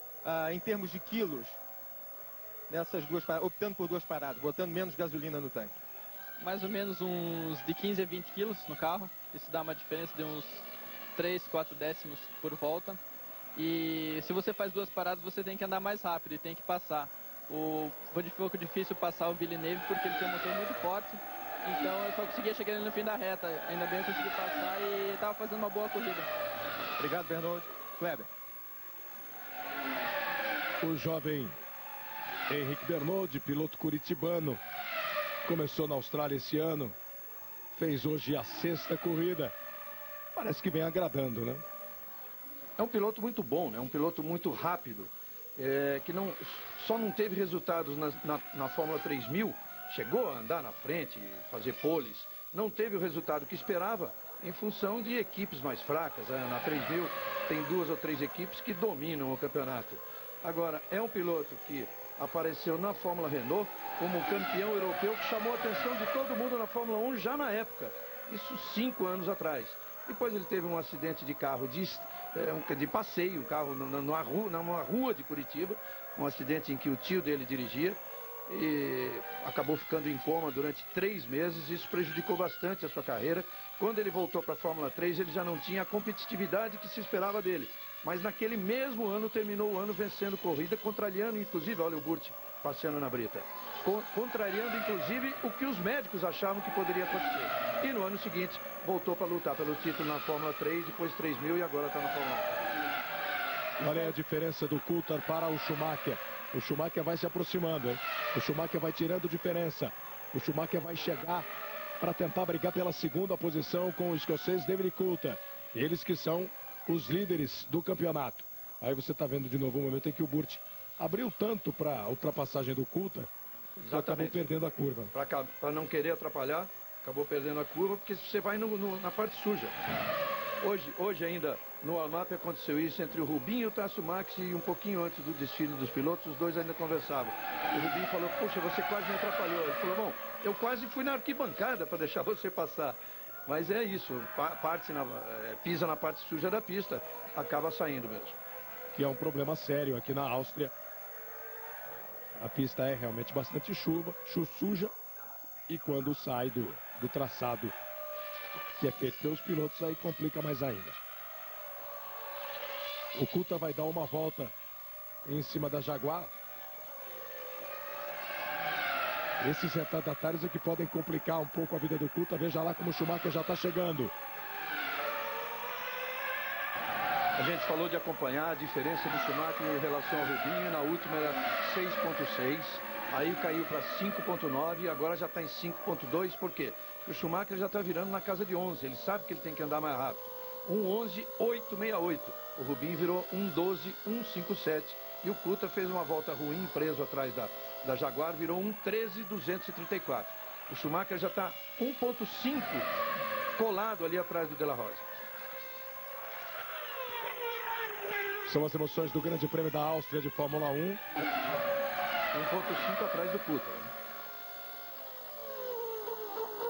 em termos de quilos nessas 2 paradas, optando por 2 paradas, botando menos gasolina no tanque? Mais ou menos uns de 15 a 20 quilos no carro. Isso dá uma diferença de uns 3, 4 décimos por volta. E se você faz 2 paradas, você tem que andar mais rápido e tem que passar. Foi um pouco difícil passar o Villeneuve porque ele tem um motor muito forte. Então eu só conseguia chegar no fim da reta. Ainda bem eu consegui passar e estava fazendo uma boa corrida. Obrigado, Bernold. Kleber. O jovem Henrique Bernold, piloto curitibano, começou na Austrália esse ano. Fez hoje a 6ª corrida. Parece que vem agradando, né? É um piloto muito bom, né? Um piloto muito rápido, que só não teve resultados na Fórmula 3000, chegou a andar na frente, fazer poles, não teve o resultado que esperava em função de equipes mais fracas. Na 3000 tem 2 ou 3 equipes que dominam o campeonato. Agora, é um piloto que apareceu na Fórmula Renault como campeão europeu, que chamou a atenção de todo mundo na Fórmula 1 já na época, isso 5 anos atrás. Depois ele teve um acidente de carro de passeio, um carro numa rua de Curitiba, um acidente em que o tio dele dirigia e acabou ficando em coma durante 3 meses. Isso prejudicou bastante a sua carreira. Quando ele voltou para a Fórmula 3, ele já não tinha a competitividade que se esperava dele. Mas naquele mesmo ano, terminou o ano vencendo corrida, contrariando inclusive, olha o Burt passeando na brita, contrariando inclusive o que os médicos achavam que poderia acontecer. E no ano seguinte, voltou para lutar pelo título na Fórmula 3, depois 3000 e agora está na Fórmula 1. Olha a diferença do Coulthard para o Schumacher. O Schumacher vai se aproximando, hein? O Schumacher vai tirando diferença. O Schumacher vai chegar para tentar brigar pela segunda posição com o escocês David Coulthard. Eles que são os líderes do campeonato. Aí você está vendo de novo o momento em que o Burt abriu tanto para a ultrapassagem do Coulthard, que acabou perdendo a curva. Para não querer atrapalhar, acabou perdendo a curva, porque você vai na parte suja. Hoje ainda, no warm-up aconteceu isso entre o Rubinho e o Tasso Max, e um pouquinho antes do desfile dos pilotos, os dois ainda conversavam. O Rubinho falou, poxa, você quase me atrapalhou. Ele falou, bom, eu quase fui na arquibancada para deixar você passar. Mas é isso, pisa na parte suja da pista, acaba saindo mesmo. Que é um problema sério aqui na Áustria. A pista é realmente bastante suja, e quando sai do traçado que é feito pelos pilotos, aí complica mais ainda. O Coulthard vai dar uma volta em cima da Jaguar. Esses retardatários é que podem complicar um pouco a vida do Coulthard. Veja lá como o Schumacher já está chegando. A gente falou de acompanhar a diferença do Schumacher em relação ao Rubinho. Na última era 6.6, aí caiu para 5.9 e agora já está em 5.2. Por quê? Porque o Schumacher já está virando na casa de 11. Ele sabe que ele tem que andar mais rápido. 1:11.868. O Rubinho virou 1:12.157. E o Coulthard fez uma volta ruim, preso atrás da Jaguar, virou 1:13.234. O Schumacher já está 1.5 colado ali atrás do De La Rosa. São as emoções do Grande Prêmio da Áustria de Fórmula 1. 1.5 atrás do Coulthard.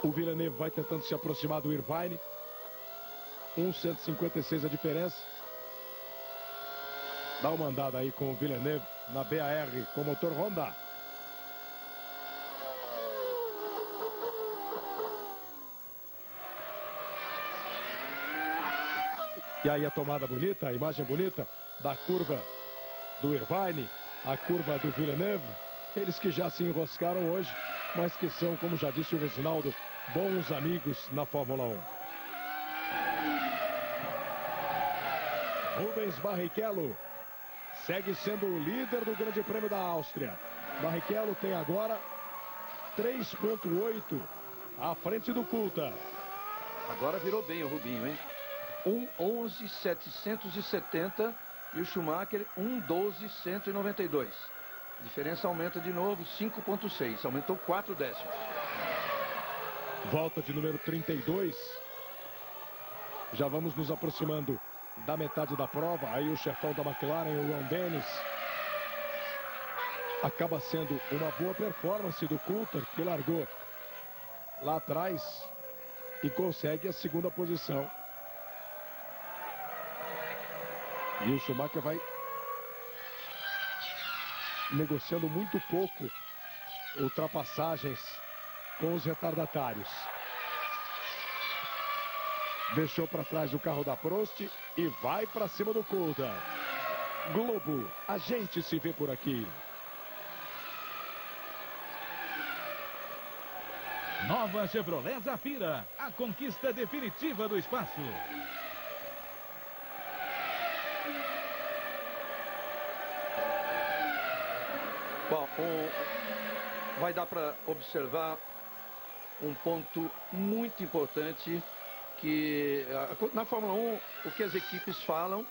O Villeneuve vai tentando se aproximar do Irvine. 1,156 a diferença. Dá uma andada aí com o Villeneuve na BAR com motor Honda. E aí a tomada bonita, a imagem bonita da curva do Irvine, a curva do Villeneuve. Eles que já se enroscaram hoje, mas que são, como já disse o Reginaldo, bons amigos na Fórmula 1. Rubens Barrichello segue sendo o líder do Grande Prêmio da Áustria. Barrichello tem agora 3.8 à frente do Coulthard. Agora virou bem o Rubinho, hein? 1:11.770 e o Schumacher 1:12.192. A diferença aumenta de novo, 5.6, aumentou 4 décimos. Volta de número 32. Já vamos nos aproximando da metade da prova. Aí o chefão da McLaren, o Ron Dennis. Acaba sendo uma boa performance do Coulthard, que largou lá atrás e consegue a segunda posição. E o Schumacher vai negociando muito pouco ultrapassagens com os retardatários. Deixou para trás o carro da Prost e vai para cima do Coulthard. Globo, a gente se vê por aqui. Nova Chevrolet Zafira, a conquista definitiva do espaço. Bom, vai dar para observar um ponto muito importante que na Fórmula 1 o que as equipes falam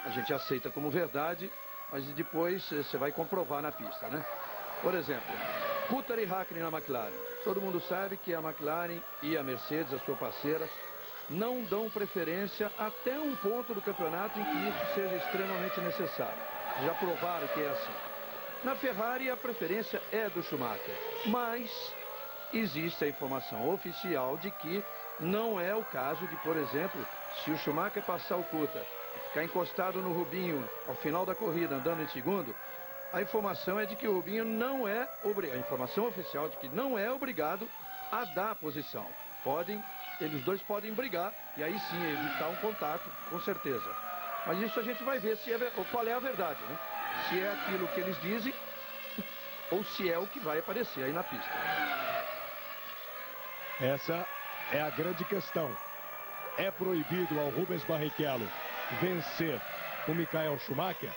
a gente aceita como verdade, mas depois você vai comprovar na pista, né? Por exemplo, Coulthard e Hakkinen na McLaren. Todo mundo sabe que a McLaren e a Mercedes, a sua parceira, não dão preferência até um ponto do campeonato em que isso seja extremamente necessário. Já provaram que é assim. Na Ferrari a preferência é do Schumacher, mas existe a informação oficial de que Não é o caso de, por exemplo, se o Schumacher passar o Coulthard e ficar encostado no Rubinho ao final da corrida, andando em segundo, a informação é de que o Rubinho não é obrigado, a informação oficial de que não é obrigado a dar a posição. Eles dois podem brigar e aí sim evitar um contato, com certeza. Mas isso a gente vai ver qual é a verdade, né? Se é aquilo que eles dizem ou se é o que vai aparecer aí na pista. Essa é a grande questão. É proibido ao Rubens Barrichello vencer o Michael Schumacher?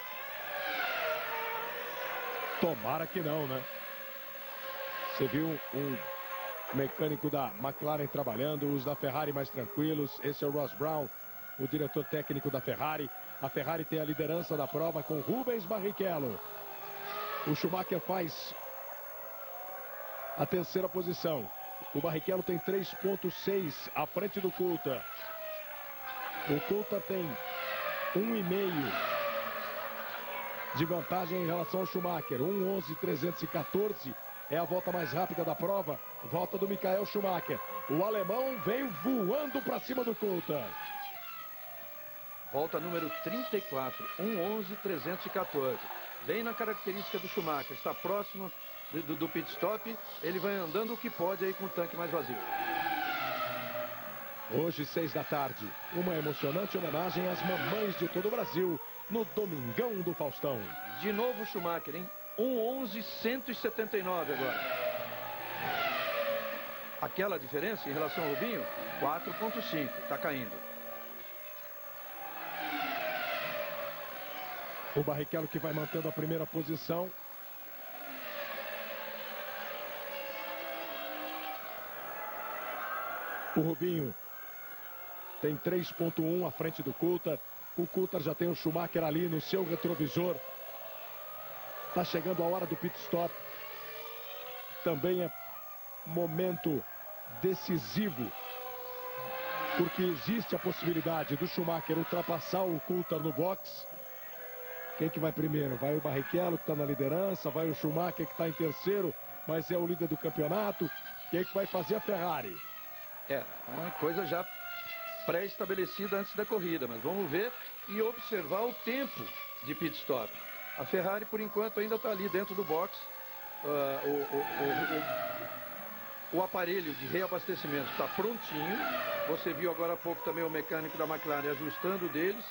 Tomara que não, né? Você viu um mecânico da McLaren trabalhando, os da Ferrari mais tranquilos. Esse é o Ross Brown, o diretor técnico da Ferrari. A Ferrari tem a liderança da prova com Rubens Barrichello. O Schumacher faz a terceira posição. O Barrichello tem 3,6 à frente do Coulthard. O Coulthard tem 1,5 de vantagem em relação ao Schumacher. 1:11.314 é a volta mais rápida da prova. Volta do Michael Schumacher. O alemão vem voando para cima do Coulthard. Volta número 34, 1:11.314. Bem na característica do Schumacher, está próximo do pit stop, ele vai andando o que pode aí com o tanque mais vazio. Hoje, 6 da tarde, uma emocionante homenagem às mamães de todo o Brasil no Domingão do Faustão. De novo o Schumacher, hein? 1:11.179 agora. Aquela diferença em relação ao Rubinho, 4,5, está caindo. O Barrichello que vai mantendo a primeira posição. O Rubinho tem 3,1 à frente do Coulthard. O Coulthard já tem o Schumacher ali no seu retrovisor. Está chegando a hora do pit stop. Também é momento decisivo, porque existe a possibilidade do Schumacher ultrapassar o Coulthard no box. Quem que vai primeiro? Vai o Barrichello, que está na liderança, vai o Schumacher, que está em terceiro, mas é o líder do campeonato. Quem que vai fazer a Ferrari? É uma coisa já pré-estabelecida antes da corrida, mas vamos ver e observar o tempo de pit stop. A Ferrari, por enquanto, ainda está ali dentro do box. O aparelho de reabastecimento está prontinho. Você viu agora há pouco também o mecânico da McLaren ajustando deles,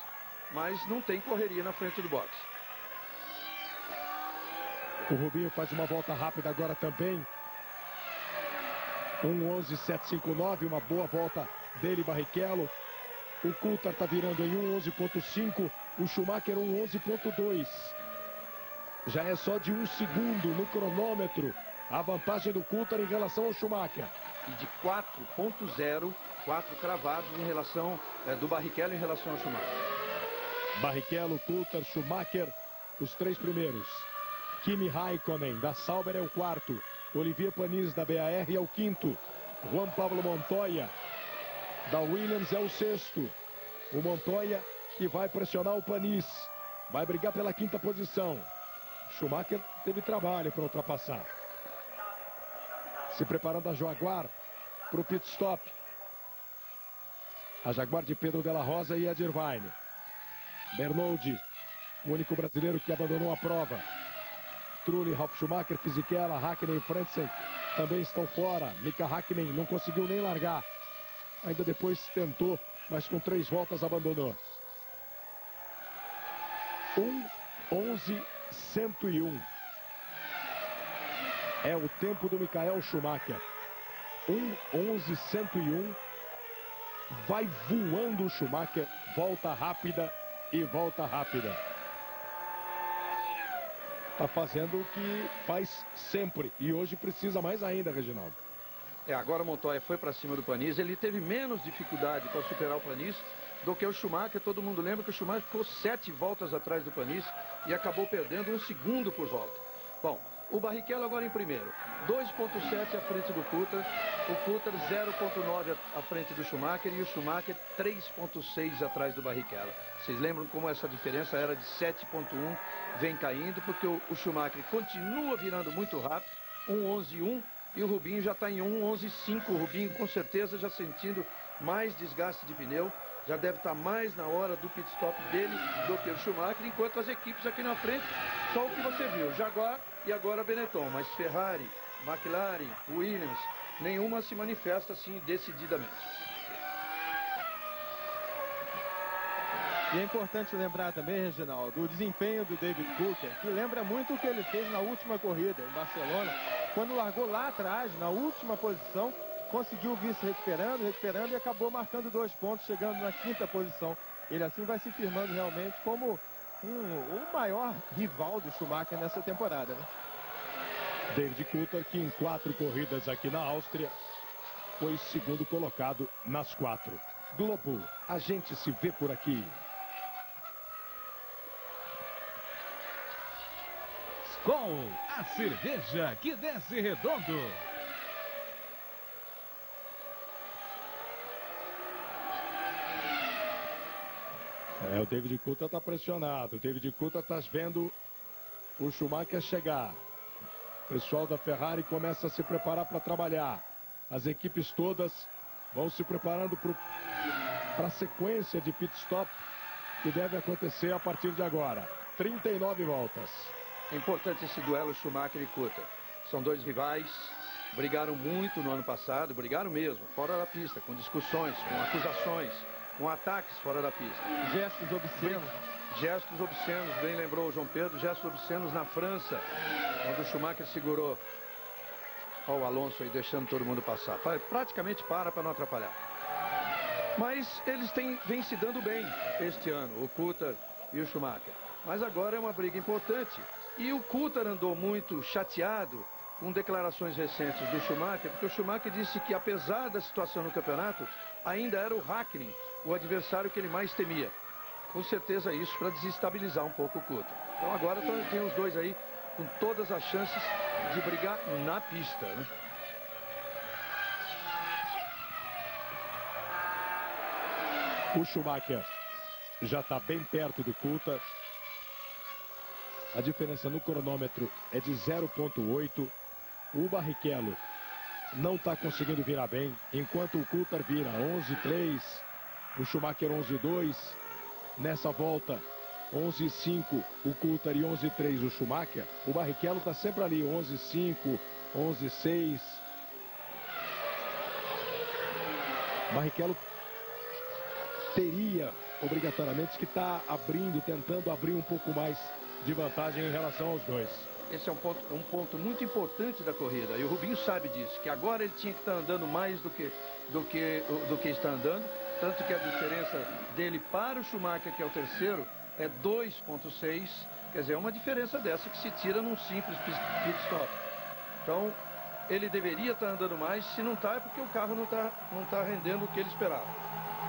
mas não tem correria na frente do box. O Rubinho faz uma volta rápida agora também. 1:11.759, uma boa volta dele, Barrichello. O Coulthard está virando em 1:11.5, o Schumacher 1:11.2. Já é só de 1 segundo no cronômetro a vantagem do Coulthard em relação ao Schumacher. E de 4.0, 4 cravados em relação do Barrichello em relação ao Schumacher. Barrichello, Coulthard, Schumacher, os 3 primeiros. Kimi Raikkonen, da Sauber, é o 4. Olivier Panis, da BAR, é o 5º. Juan Pablo Montoya, da Williams, é o 6º. O Montoya que vai pressionar o Panis. Vai brigar pela 5ª posição. Schumacher teve trabalho para ultrapassar. Se preparando a Jaguar para o pit stop. A Jaguar de Pedro de la Rosa e Ed Irvine. Bernoldi, o único brasileiro que abandonou a prova. Trulli, Ralf Schumacher, Fisichella, Hakkinen e Frentzen também estão fora. Mika Hakkinen não conseguiu nem largar. Ainda depois tentou, mas com 3 voltas abandonou. 1:11.101 é o tempo do Michael Schumacher. 1:11.101. Vai voando o Schumacher. Volta rápida e volta rápida. Está fazendo o que faz sempre. E hoje precisa mais ainda, Reginaldo. Agora o Montoya foi para cima do Panis. Ele teve menos dificuldade para superar o Panis do que o Schumacher. Todo mundo lembra que o Schumacher ficou 7 voltas atrás do Panis e acabou perdendo 1 segundo por volta. Bom, o Barrichello agora em primeiro. 2,7 à frente do Coulthard. O Coulthard 0,9 à frente do Schumacher e o Schumacher 3,6 atrás do Barrichello. Vocês lembram como essa diferença era de 7,1, vem caindo, porque o Schumacher continua virando muito rápido, 1:11.1, e o Rubinho já está em 1:11:5. O Rubinho com certeza já sentindo mais desgaste de pneu, já deve estar mais na hora do pit stop dele do que o Schumacher, enquanto as equipes aqui na frente, só o que você viu, Jaguar e agora Benetton, mas Ferrari, McLaren, Williams, nenhuma se manifesta assim decididamente. E é importante lembrar também, Reginaldo, o desempenho do David Coulthard, que lembra muito o que ele fez na última corrida em Barcelona, quando largou lá atrás, na última posição, conseguiu vir se recuperando e acabou marcando 2 pontos, chegando na 5ª posição. Ele assim vai se firmando realmente como o maior rival do Schumacher nessa temporada, né? David Coulthard, que em 4 corridas aqui na Áustria, foi segundo colocado nas 4. Globo, a gente se vê por aqui. Skol, a cerveja que desce redondo. O David Coulthard está pressionado. O David Coulthard está vendo o Schumacher chegar. O pessoal da Ferrari começa a se preparar para trabalhar. As equipes todas vão se preparando para a sequência de pit stop que deve acontecer a partir de agora. 39 voltas. É importante esse duelo Schumacher e Coulthard. São 2 rivais, brigaram muito no ano passado, brigaram mesmo, fora da pista, com discussões, com acusações, com ataques fora da pista. Gestos obscenos. Gestos obscenos, bem lembrou o João Pedro, gestos obscenos na França, quando o Schumacher segurou o Alonso aí, deixando todo mundo passar. Praticamente para não atrapalhar. Mas eles vêm se dando bem este ano, o Coulthard e o Schumacher. Mas agora é uma briga importante. E o Coulthard andou muito chateado com declarações recentes do Schumacher, porque o Schumacher disse que, apesar da situação no campeonato, ainda era o Hakkinen o adversário que ele mais temia. Com certeza isso para desestabilizar um pouco o Coulthard. Então agora tem os dois aí com todas as chances de brigar na pista, né? O Schumacher já está bem perto do Coulthard. A diferença no cronômetro é de 0,8. O Barrichello não está conseguindo virar bem, enquanto o Coulthard vira 11,3. O Schumacher 11,2. Nessa volta, 11,5 o Coulthard e 11,3 o Schumacher. O Barrichello está sempre ali, 11,5, 11,6. Barrichello teria obrigatoriamente que estar tentando abrir um pouco mais de vantagem em relação aos dois. Esse é um ponto muito importante da corrida, e o Rubinho sabe disso, que agora ele tinha que estar andando mais do que está andando, tanto que a diferença dele para o Schumacher, que é o terceiro, é 2,6, quer dizer, é uma diferença dessa que se tira num simples pit stop. Então, ele deveria estar andando mais, se não está é porque o carro não tá rendendo o que ele esperava.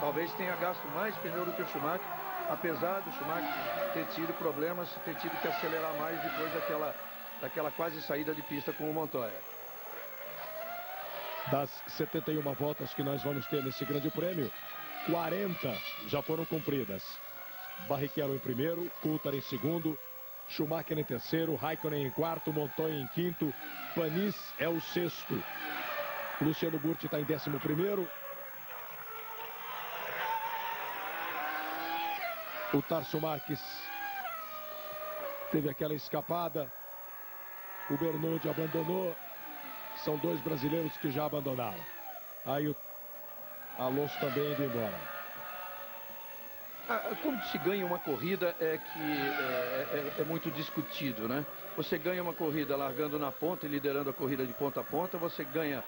Talvez tenha gasto mais pneu do que o Schumacher, apesar do Schumacher ter tido problemas, ter tido que acelerar mais depois daquela quase saída de pista com o Montoya. Das 71 voltas que nós vamos ter nesse grande prêmio, 40 já foram cumpridas. Barrichello em primeiro, Coulthard em segundo, Schumacher em terceiro, Raikkonen em quarto, Montoya em quinto, Panis é o sexto. Luciano Burti está em 11º. O Tarso Marques teve aquela escapada. O Bernoulli abandonou. São 2 brasileiros que já abandonaram. Aí o Alonso também indo embora. Como se ganha uma corrida é muito discutido, né? Você ganha uma corrida largando na ponta e liderando a corrida de ponta a ponta. Você ganha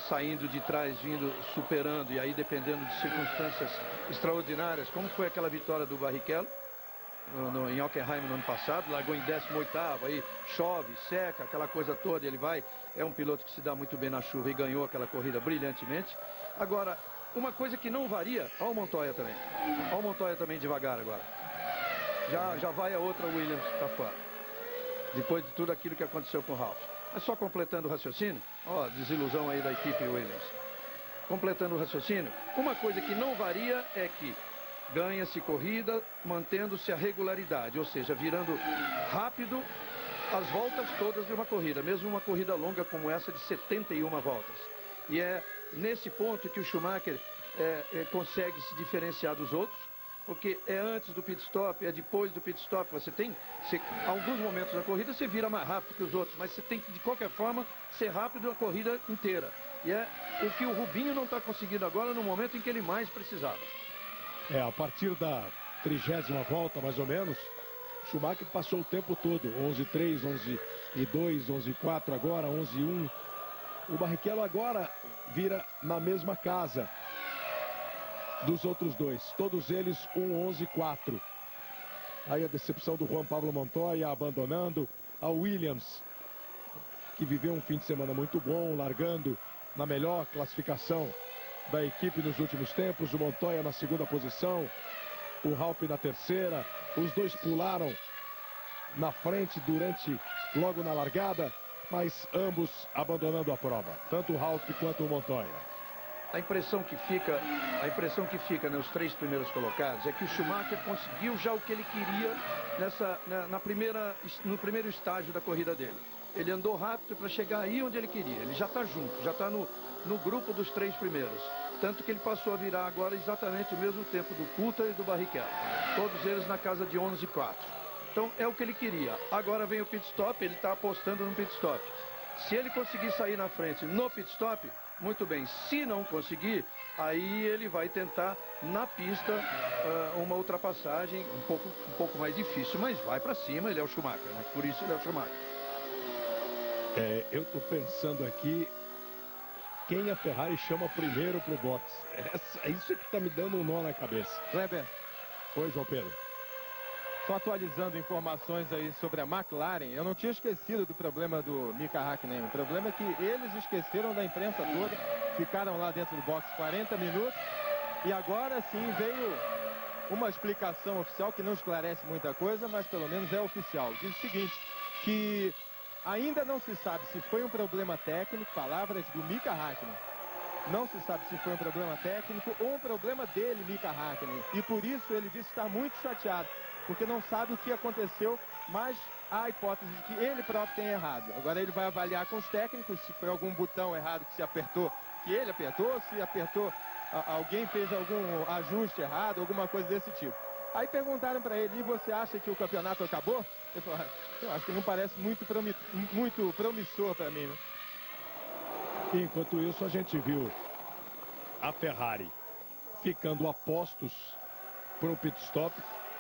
saindo de trás, vindo, superando, e aí dependendo de circunstâncias extraordinárias, como foi aquela vitória do Barrichello em Hockenheim no ano passado, largou em 18º, aí chove, seca, aquela coisa toda, é um piloto que se dá muito bem na chuva e ganhou aquela corrida brilhantemente. Agora, uma coisa que não varia, olha o Montoya também. Olha o Montoya também devagar agora. Já vai a outra Williams para fora. Depois de tudo aquilo que aconteceu com o Ralf. Mas só completando o raciocínio, ó, desilusão aí da equipe Williams. Completando o raciocínio, uma coisa que não varia é que ganha-se corrida mantendo-se a regularidade, ou seja, virando rápido as voltas todas de uma corrida, mesmo uma corrida longa como essa de 71 voltas. E é nesse ponto que o Schumacher consegue se diferenciar dos outros, porque é antes do pit stop, é depois do pit stop. Há alguns momentos da corrida você vira mais rápido que os outros, mas você tem que, de qualquer forma, ser rápido a corrida inteira. E é o que o Rubinho não está conseguindo agora no momento em que ele mais precisava. A partir da 30ª volta, mais ou menos, Schumacher passou o tempo todo, 11:3, 11:2, 11:4 agora, 11:1. O Barrichello agora vira na mesma casa dos outros dois, todos eles 11:4. Aí a decepção do Juan Pablo Montoya abandonando, a Williams, que viveu um fim de semana muito bom, largando na melhor classificação da equipe nos últimos tempos, o Montoya na segunda posição, o Ralf na terceira, os dois pularam na frente logo na largada, mas ambos abandonando a prova, tanto o Ralf quanto o Montoya. A impressão que fica nos três primeiros colocados é que o Schumacher conseguiu já o que ele queria no primeiro estágio da corrida dele. Ele andou rápido para chegar aí onde ele queria. Ele já está junto, já está no grupo dos três primeiros. Tanto que ele passou a virar agora exatamente o mesmo tempo do Coulthard e do Barrichello. Todos eles na casa de 11:4. Então é o que ele queria. Agora vem o pit stop, ele está apostando no pit stop. Se ele conseguir sair na frente no pit stop, muito bem. Se não conseguir, aí ele vai tentar na pista uma ultrapassagem um pouco mais difícil, mas vai para cima. Ele é o Schumacher, né? Por isso ele é o Schumacher. Eu estou pensando aqui quem a Ferrari chama primeiro pro box. Isso é que está me dando um nó na cabeça. Kleber. Oi, João Pedro. Só atualizando informações aí sobre a McLaren, eu não tinha esquecido do problema do Mika Häkkinen. O problema é que eles esqueceram da imprensa toda, ficaram lá dentro do box 40 minutos e agora sim veio uma explicação oficial que não esclarece muita coisa, mas pelo menos é oficial. Diz o seguinte, que ainda não se sabe se foi um problema técnico, palavras do Mika Häkkinen. Não se sabe se foi um problema técnico ou um problema dele, Mika Häkkinen. E por isso ele disse estar muito chateado, porque não sabe o que aconteceu, mas há a hipótese de que ele próprio tenha errado. Agora ele vai avaliar com os técnicos se foi algum botão errado que se apertou, que ele apertou, se apertou, alguém fez algum ajuste errado, alguma coisa desse tipo. Aí perguntaram para ele, e você acha que o campeonato acabou? Ele falou, eu acho que não parece muito promissor para mim, né? Enquanto isso, a gente viu a Ferrari ficando a postos para um pit stop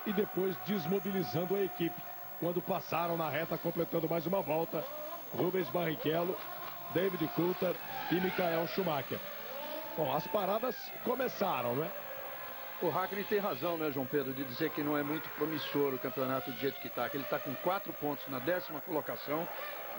e depois desmobilizando a equipe. Quando passaram na reta, completando mais uma volta, Rubens Barrichello, David Coulthard e Michael Schumacher. Bom, as paradas começaram, né? O Häkkinen tem razão, né, João Pedro, de dizer que não é muito promissor o campeonato do jeito que está. Que ele está com 4 pontos na 10ª colocação,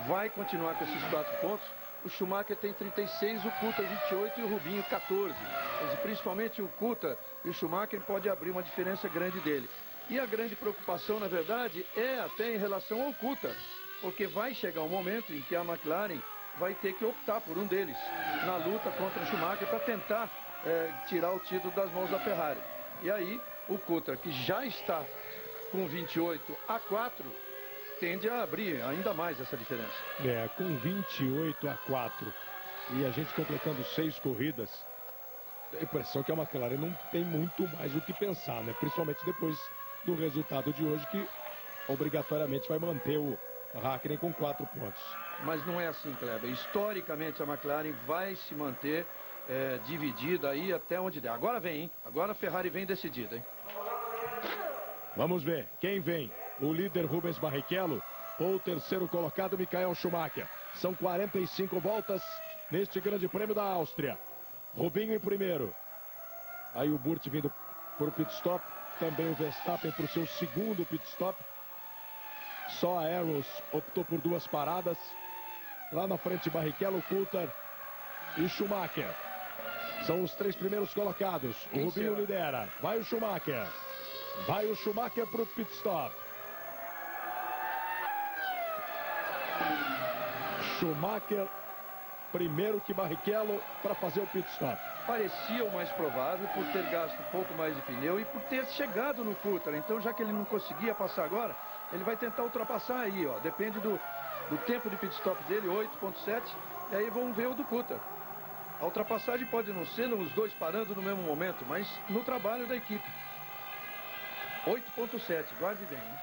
vai continuar com esses 4 pontos. O Schumacher tem 36, o Coulthard 28 e o Rubinho 14. Mas, principalmente o Coulthard e o Schumacher pode abrir uma diferença grande dele. E a grande preocupação, na verdade, é até em relação ao Coulthard, porque vai chegar um momento em que a McLaren vai ter que optar por um deles na luta contra o Schumacher para tentar tirar o título das mãos da Ferrari. E aí, o Coulthard, que já está com 28-4, tende a abrir ainda mais essa diferença. Com 28-4 e a gente completando 6 corridas, a impressão que a McLaren não tem muito mais o que pensar, né? Principalmente depois do resultado de hoje, que obrigatoriamente vai manter o Häkkinen com 4 pontos. Mas não é assim, Kleber. Historicamente a McLaren vai se manter dividida aí até onde der. Agora vem, hein? Agora a Ferrari vem decidida, hein? Vamos ver quem vem. O líder Rubens Barrichello ou o terceiro colocado Michael Schumacher. São 45 voltas neste grande prêmio da Áustria. Rubinho em primeiro. Aí o Burt vindo para o pit stop. Também o Verstappen para o seu segundo pit stop. Só a Arrows optou por 2 paradas. Lá na frente Barrichello, Coulthard e Schumacher. São os 3 primeiros colocados. O Rubinho lidera. Vai o Schumacher. Vai o Schumacher para o pit stop. Schumacher primeiro que Barrichello para fazer o pit stop. Parecia o mais provável por ter gasto um pouco mais de pneu e por ter chegado no Coulthard. Então, já que ele não conseguia passar agora, Ele vai tentar ultrapassar aí, ó. Depende do tempo de pit stop dele, 8.7. E aí vamos ver o do Kuta. A ultrapassagem pode não ser os dois parando no mesmo momento, mas no trabalho da equipe. 8.7, guarde bem, hein?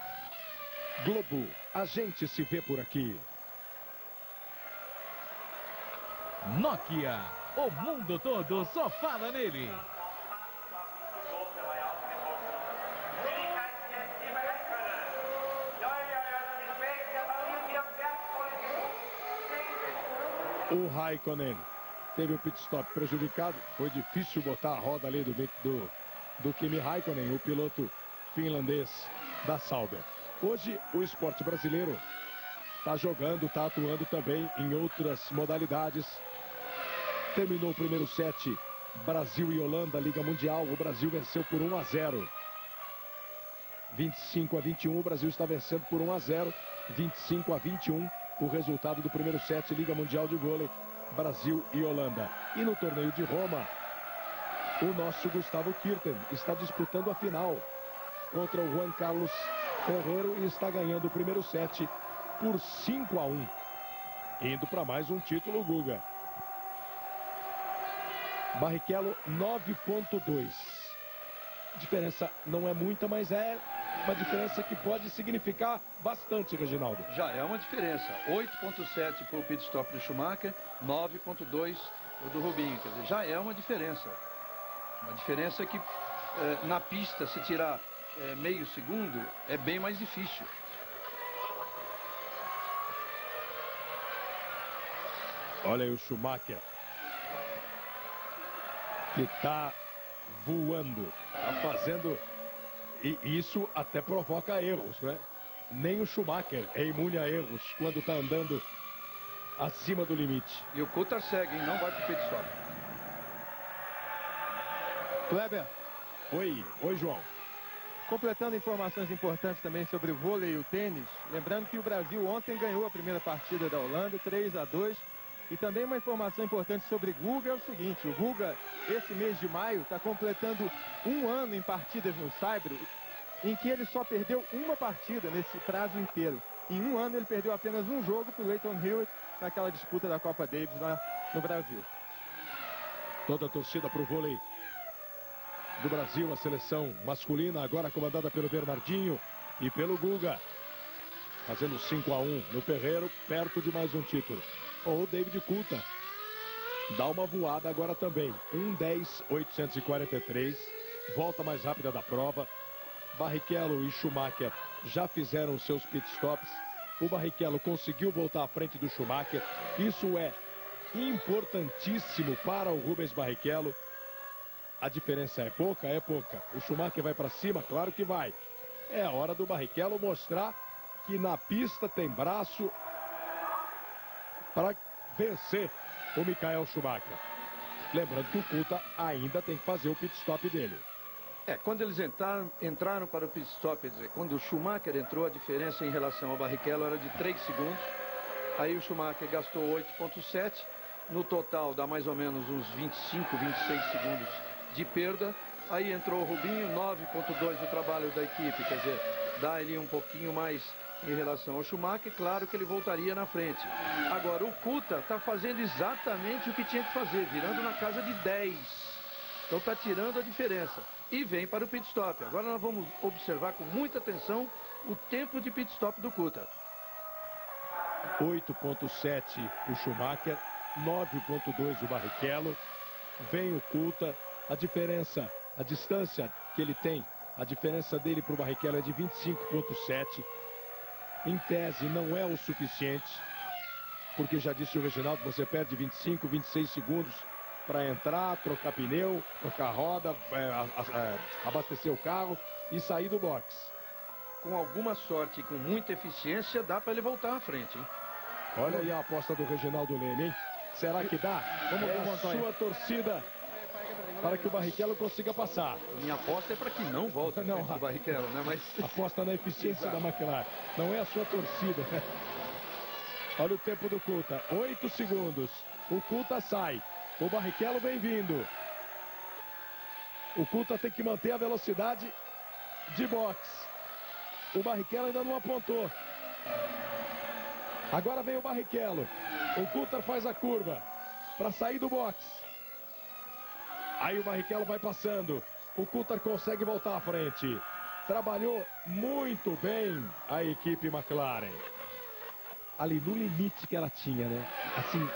Globo, a gente se vê por aqui. Nokia, o mundo todo só fala nele. O Raikkonen teve o pit stop prejudicado. Foi difícil botar a roda ali do Kimi Raikkonen, o piloto finlandês da Sauber. Hoje o esporte brasileiro está jogando, está atuando também em outras modalidades. Terminou o primeiro set, Brasil e Holanda, Liga Mundial. O Brasil venceu por 1-0. 25-21, o Brasil está vencendo por 1-0. 25-21, o resultado do primeiro set, Liga Mundial de Vôlei, Brasil e Holanda. E no torneio de Roma, o nosso Gustavo Kirten está disputando a final contra o Juan Carlos Ferrero e está ganhando o primeiro set por 5-1. Indo para mais um título, Guga. Barrichello 9.2. A diferença não é muita, mas é uma diferença que pode significar bastante, Reginaldo. Já é uma diferença. 8.7 para o pit stop do Schumacher, 9.2 o do Rubinho. Quer dizer, já é uma diferença. Uma diferença que na pista, se tirar meio segundo, é bem mais difícil. Olha aí o Schumacher, que está voando, está fazendo, e isso até provoca erros, né? Nem o Schumacher é imune a erros quando está andando acima do limite. E o Kuta segue, hein? Não vai para o pit stop. Kleber. Oi, João. Completando informações importantes também sobre o vôlei e o tênis, lembrando que o Brasil ontem ganhou a primeira partida da Holanda, 3-2. E também uma informação importante sobre Guga é o seguinte: o Guga, esse mês de maio, está completando 1 ano em partidas no Saibro, em que ele só perdeu uma partida nesse prazo inteiro. Em 1 ano ele perdeu apenas um jogo para o Leighton Hewitt naquela disputa da Copa Davis lá no Brasil. Toda a torcida para o vôlei do Brasil, a seleção masculina agora comandada pelo Bernardinho e pelo Guga, fazendo 5-1 no Ferreiro, perto de mais um título. Ou o David Coulthard dá uma voada agora também, 1:10.843, volta mais rápida da prova. Barrichello e Schumacher já fizeram os seus pit stops. O Barrichello conseguiu voltar à frente do Schumacher. Isso é importantíssimo para o Rubens Barrichello. A diferença é pouca? É pouca. O Schumacher vai para cima? Claro que vai. É a hora do Barrichello mostrar que na pista tem braço para vencer o Michael Schumacher. Lembrando que o Coulthard ainda tem que fazer o pit stop dele. Quando eles entraram para o pit stop, quer dizer, quando o Schumacher entrou, a diferença em relação ao Barrichello era de 3 segundos. Aí o Schumacher gastou 8.7. No total dá mais ou menos uns 25, 26 segundos de perda. Aí entrou o Rubinho, 9.2 o trabalho da equipe, quer dizer, dá ele um pouquinho mais em relação ao Schumacher. Claro que ele voltaria na frente. Agora o Coulthard está fazendo exatamente o que tinha que fazer, virando na casa de 10. Então está tirando a diferença e vem para o pit stop. Agora nós vamos observar com muita atenção o tempo de pit stop do Coulthard. 8.7 o Schumacher, 9.2 o Barrichello. Vem o Coulthard. A diferença, a distância que ele tem, a diferença dele para o Barrichello é de 25.7. Em tese não é o suficiente, porque já disse o Reginaldo, você perde 25, 26 segundos para entrar, trocar pneu, trocar roda, abastecer o carro e sair do box. Com alguma sorte e com muita eficiência, dá para ele voltar à frente, hein? Olha aí a aposta do Reginaldo Leme, hein? Será que dá? Vamos ver a sua torcida para que o Barrichello consiga passar. Minha aposta é para que não volte o Barrichello, né? Mas aposta na eficiência da McLaren. Não é a sua torcida. Olha o tempo do Coulthard, 8 segundos. O Coulthard sai. O Barrichello vem vindo. O Coulthard tem que manter a velocidade de boxe. O Barrichello ainda não apontou. Agora vem o Barrichello. O Coulthard faz a curva para sair do box. Aí o Barrichello vai passando. O Coulthard consegue voltar à frente. Trabalhou muito bem a equipe McLaren. Ali no limite que ela tinha, né? Assim,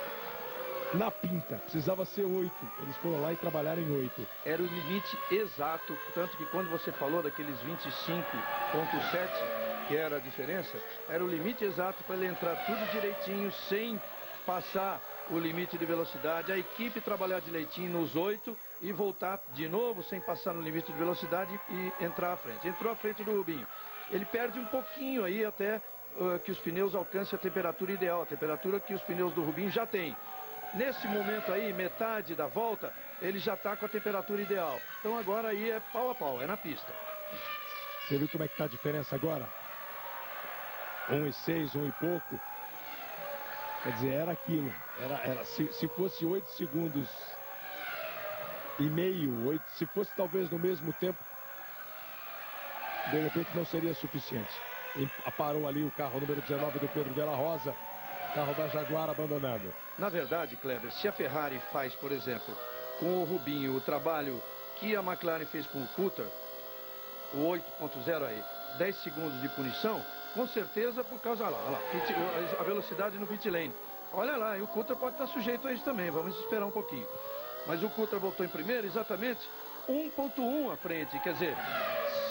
na pinta. Precisava ser 8. Eles foram lá e trabalharam em 8. Era o limite exato. Tanto que quando você falou daqueles 25,7, que era a diferença, era o limite exato para ele entrar tudo direitinho, sem passar o limite de velocidade. A equipe trabalhar direitinho nos 8 e voltar de novo sem passar no limite de velocidade e entrar à frente. Entrou à frente do Rubinho. Ele perde um pouquinho aí até que os pneus alcancem a temperatura ideal, a temperatura que os pneus do Rubinho já têm. Nesse momento aí, metade da volta, ele já está com a temperatura ideal. Então agora aí é pau a pau, é na pista. Você viu como é que está a diferença agora? 1,6, 1 e pouco. Quer dizer, era aquilo. Se fosse 8 segundos e meio, 8, se fosse talvez no mesmo tempo, de repente não seria suficiente. E parou ali o carro número 19 do Pedro de la Rosa, carro da Jaguar abandonando. Na verdade, Kleber, se a Ferrari faz, por exemplo, com o Rubinho, o trabalho que a McLaren fez com o Coulthard, o 8.0 aí, 10 segundos de punição, com certeza por causa, olha lá, a velocidade no pit lane. Olha lá, e o Coulthard pode estar sujeito a isso também, vamos esperar um pouquinho. Mas o Coulthard voltou em primeiro exatamente 1.1 à frente, quer dizer,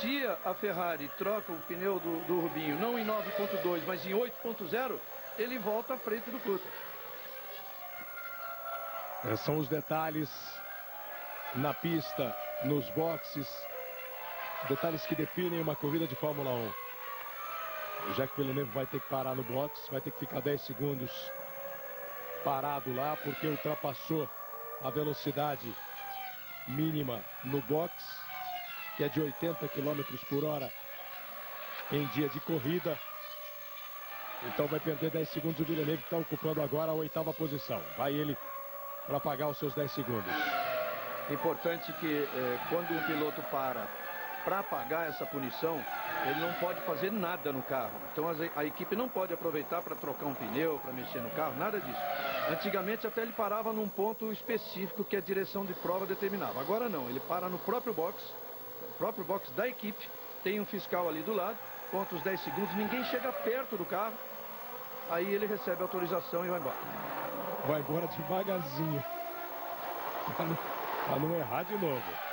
se a Ferrari troca o pneu do Rubinho, não em 9.2, mas em 8.0, ele volta à frente do Coulthard. São os detalhes na pista, nos boxes, detalhes que definem uma corrida de Fórmula 1. O Jacques Villeneuve vai ter que parar no box, vai ter que ficar 10 segundos parado lá, porque ultrapassou a velocidade mínima no box, que é de 80 km por hora em dia de corrida. Então vai perder 10 segundos o Villeneuve, que está ocupando agora a 8ª posição. Vai ele para pagar os seus 10 segundos. Importante que quando um piloto para pagar essa punição, ele não pode fazer nada no carro. Então a equipe não pode aproveitar para trocar um pneu, para mexer no carro, nada disso. Antigamente até ele parava num ponto específico que a direção de prova determinava. Agora não, ele para no próprio box da equipe, tem um fiscal ali do lado, conta os 10 segundos, ninguém chega perto do carro, aí ele recebe a autorização e vai embora. Vai embora devagarzinho, para não errar de novo.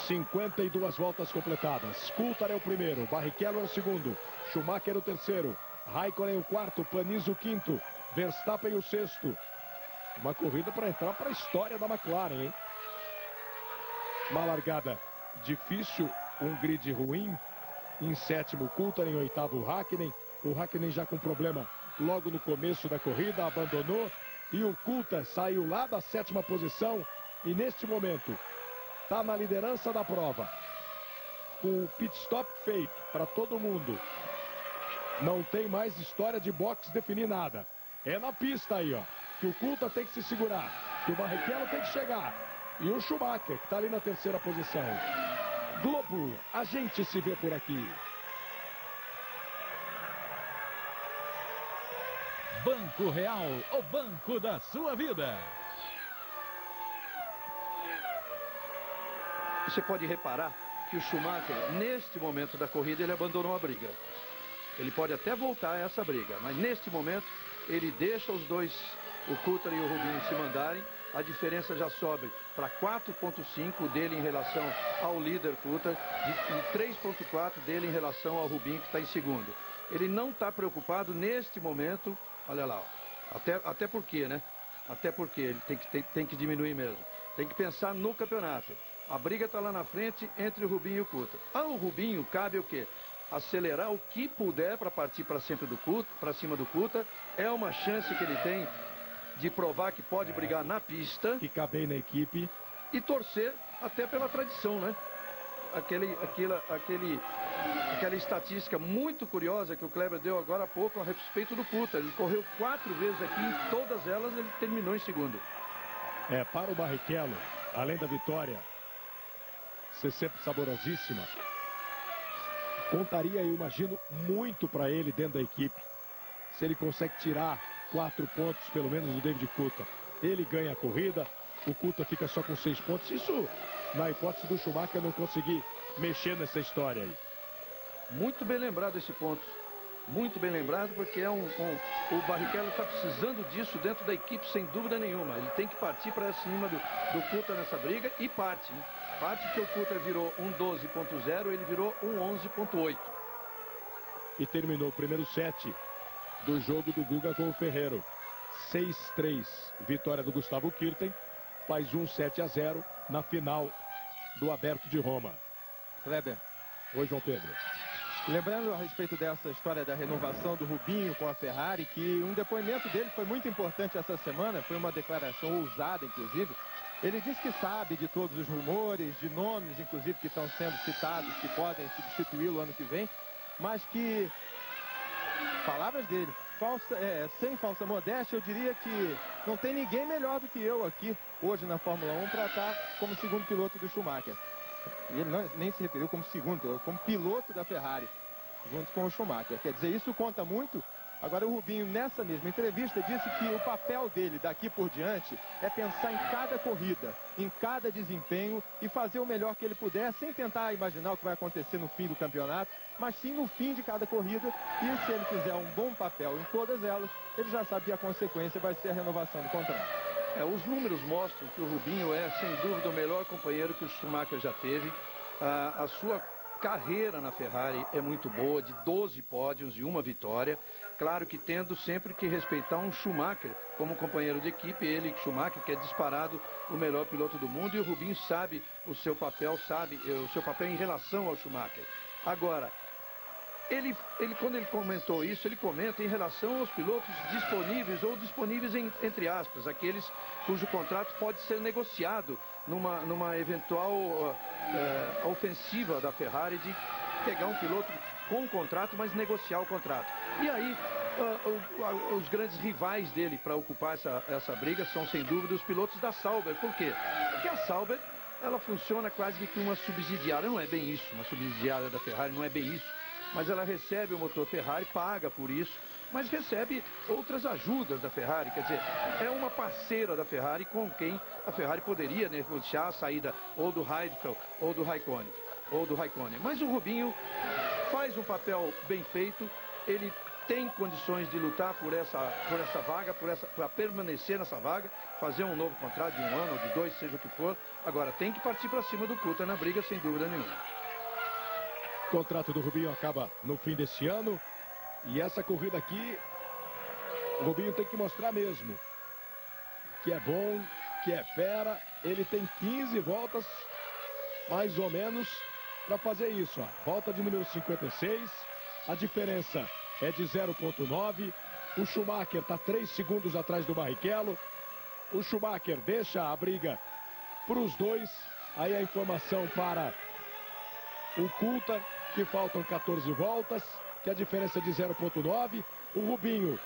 52 voltas completadas. Coulthard é o primeiro, Barrichello é o segundo, Schumacher o terceiro, Raikkonen o quarto, Panis o quinto, Verstappen o sexto. Uma corrida para entrar para a história da McLaren, hein? Uma largada difícil, um grid ruim. Em sétimo, Coulthard, em oitavo, Hakkinen. O Hakkinen já com problema logo no começo da corrida, abandonou. E o Coulthard saiu lá da 7ª posição e neste momento está na liderança da prova. Com o pit stop feito para todo mundo. Não tem mais história de boxe definir nada. É na pista aí, ó, que o Coulthard tem que se segurar, que o Barrichello tem que chegar. E o Schumacher, que está ali na 3ª posição. Globo, a gente se vê por aqui. Banco Real, o banco da sua vida. Você pode reparar que o Schumacher, neste momento da corrida, ele abandonou a briga. Ele pode até voltar a essa briga, mas neste momento ele deixa os dois, o Coulthard e o Rubinho, se mandarem. A diferença já sobe para 4.5 dele em relação ao líder Coulthard e 3.4 dele em relação ao Rubinho, que está em segundo. Ele não está preocupado neste momento, olha lá, até porque, né? Até porque ele tem que diminuir mesmo. Tem que pensar no campeonato. A briga está lá na frente entre o Rubinho e o Coulthard. Ao Rubinho cabe o quê? Acelerar o que puder para partir para cima do Coulthard. É uma chance que ele tem de provar que pode brigar na pista. Ficar bem na equipe. E torcer até pela tradição, né? Aquela estatística muito curiosa que o Kleber deu agora há pouco a respeito do Coulthard. Ele correu 4 vezes aqui, em todas elas ele terminou em segundo. Para o Barrichello, além da vitória ser sempre saborosíssima, Contaria, eu imagino, muito para ele dentro da equipe. Se ele consegue tirar 4 pontos, pelo menos, do David Coulthard. Ele ganha a corrida, o Coulthard fica só com 6 pontos. Isso, na hipótese do Schumacher, não conseguir mexer nessa história aí. Muito bem lembrado esse ponto. Muito bem lembrado, porque o Barrichello está precisando disso dentro da equipe, sem dúvida nenhuma. Ele tem que partir para cima do Coulthard nessa briga e parte. Hein? Parte porque o Coulthard virou um 12.0, ele virou um 11.8. E terminou o primeiro set do jogo do Guga com o Ferrero. 6-3, vitória do Gustavo Kuerten, faz 7-0 na final do Aberto de Roma. Kleber. Oi, João Pedro. Lembrando a respeito dessa história da renovação do Rubinho com a Ferrari, que um depoimento dele foi muito importante essa semana, foi uma declaração ousada, inclusive. Ele disse que sabe de todos os rumores, de nomes, inclusive, que estão sendo citados, que podem substituí-lo ano que vem, mas que, palavras dele, sem falsa modéstia, eu diria que não tem ninguém melhor do que eu aqui, hoje na Fórmula 1, para estar como segundo piloto do Schumacher. E ele nem se referiu como segundo, como piloto da Ferrari, junto com o Schumacher. Quer dizer, isso conta muito. Agora, o Rubinho, nessa mesma entrevista, disse que o papel dele daqui por diante é pensar em cada corrida, em cada desempenho e fazer o melhor que ele puder, sem tentar imaginar o que vai acontecer no fim do campeonato, mas sim no fim de cada corrida. E se ele fizer um bom papel em todas elas, ele já sabe que a consequência vai ser a renovação do contrato. Os números mostram que o Rubinho é, sem dúvida, o melhor companheiro que o Schumacher já teve. A sua carreira na Ferrari é muito boa, de 12 pódios e 1 vitória. Claro que tendo sempre que respeitar um Schumacher como companheiro de equipe, ele, Schumacher, que é disparado o melhor piloto do mundo, e o Rubinho sabe o seu papel, em relação ao Schumacher. Agora, quando ele comentou isso, ele comenta em relação aos pilotos disponíveis ou disponíveis entre aspas, aqueles cujo contrato pode ser negociado numa eventual ofensiva da Ferrari de pegar um piloto com um contrato, mas negociar o contrato. E aí, os grandes rivais dele para ocupar essa briga são, sem dúvida, os pilotos da Sauber. Por quê? Porque a Sauber, ela funciona quase que como uma subsidiária. Não é bem isso, uma subsidiária da Ferrari, não é bem isso. Mas ela recebe o motor Ferrari, paga por isso, mas recebe outras ajudas da Ferrari. Quer dizer, é uma parceira da Ferrari com quem a Ferrari poderia negociar a saída ou do Heidfeld ou do Raikkonen. Mas o Rubinho faz um papel bem feito, ele tem condições de lutar por essa vaga, para permanecer nessa vaga, fazer um novo contrato de 1 ano ou de 2, seja o que for. Agora tem que partir para cima do Coulthard na briga, sem dúvida nenhuma. O contrato do Rubinho acaba no fim desse ano. E essa corrida aqui, o Rubinho tem que mostrar mesmo que é bom, que é fera. Ele tem 15 voltas, mais ou menos, para fazer isso. Volta de número 56, a diferença é de 0,9. O Schumacher está 3 segundos atrás do Barrichello. O Schumacher deixa a briga para os dois. Aí a informação para o Coulthard, que faltam 14 voltas, que a diferença é de 0,9. O Rubinho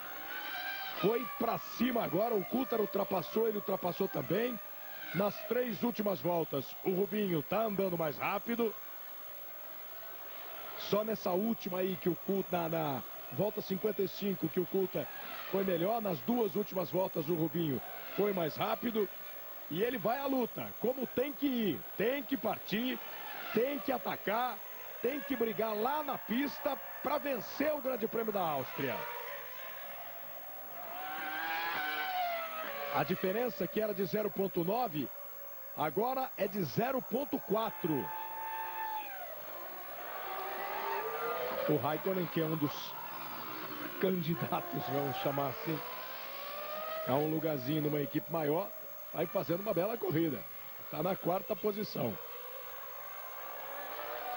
foi para cima agora, o Coulthard ultrapassou, ele ultrapassou também. Nas 3 últimas voltas, o Rubinho está andando mais rápido. Só nessa última aí que o Coulthard, na volta 55, que o Coulthard foi melhor. Nas 2 últimas voltas, o Rubinho foi mais rápido. E ele vai à luta, como tem que ir, tem que partir, tem que atacar, tem que brigar lá na pista para vencer o Grande Prêmio da Áustria. A diferença, que era de 0,9, agora é de 0,4. O Raikkonen, que é um dos candidatos, vamos chamar assim, a um lugarzinho numa equipe maior, vai fazendo uma bela corrida. Está na 4ª posição.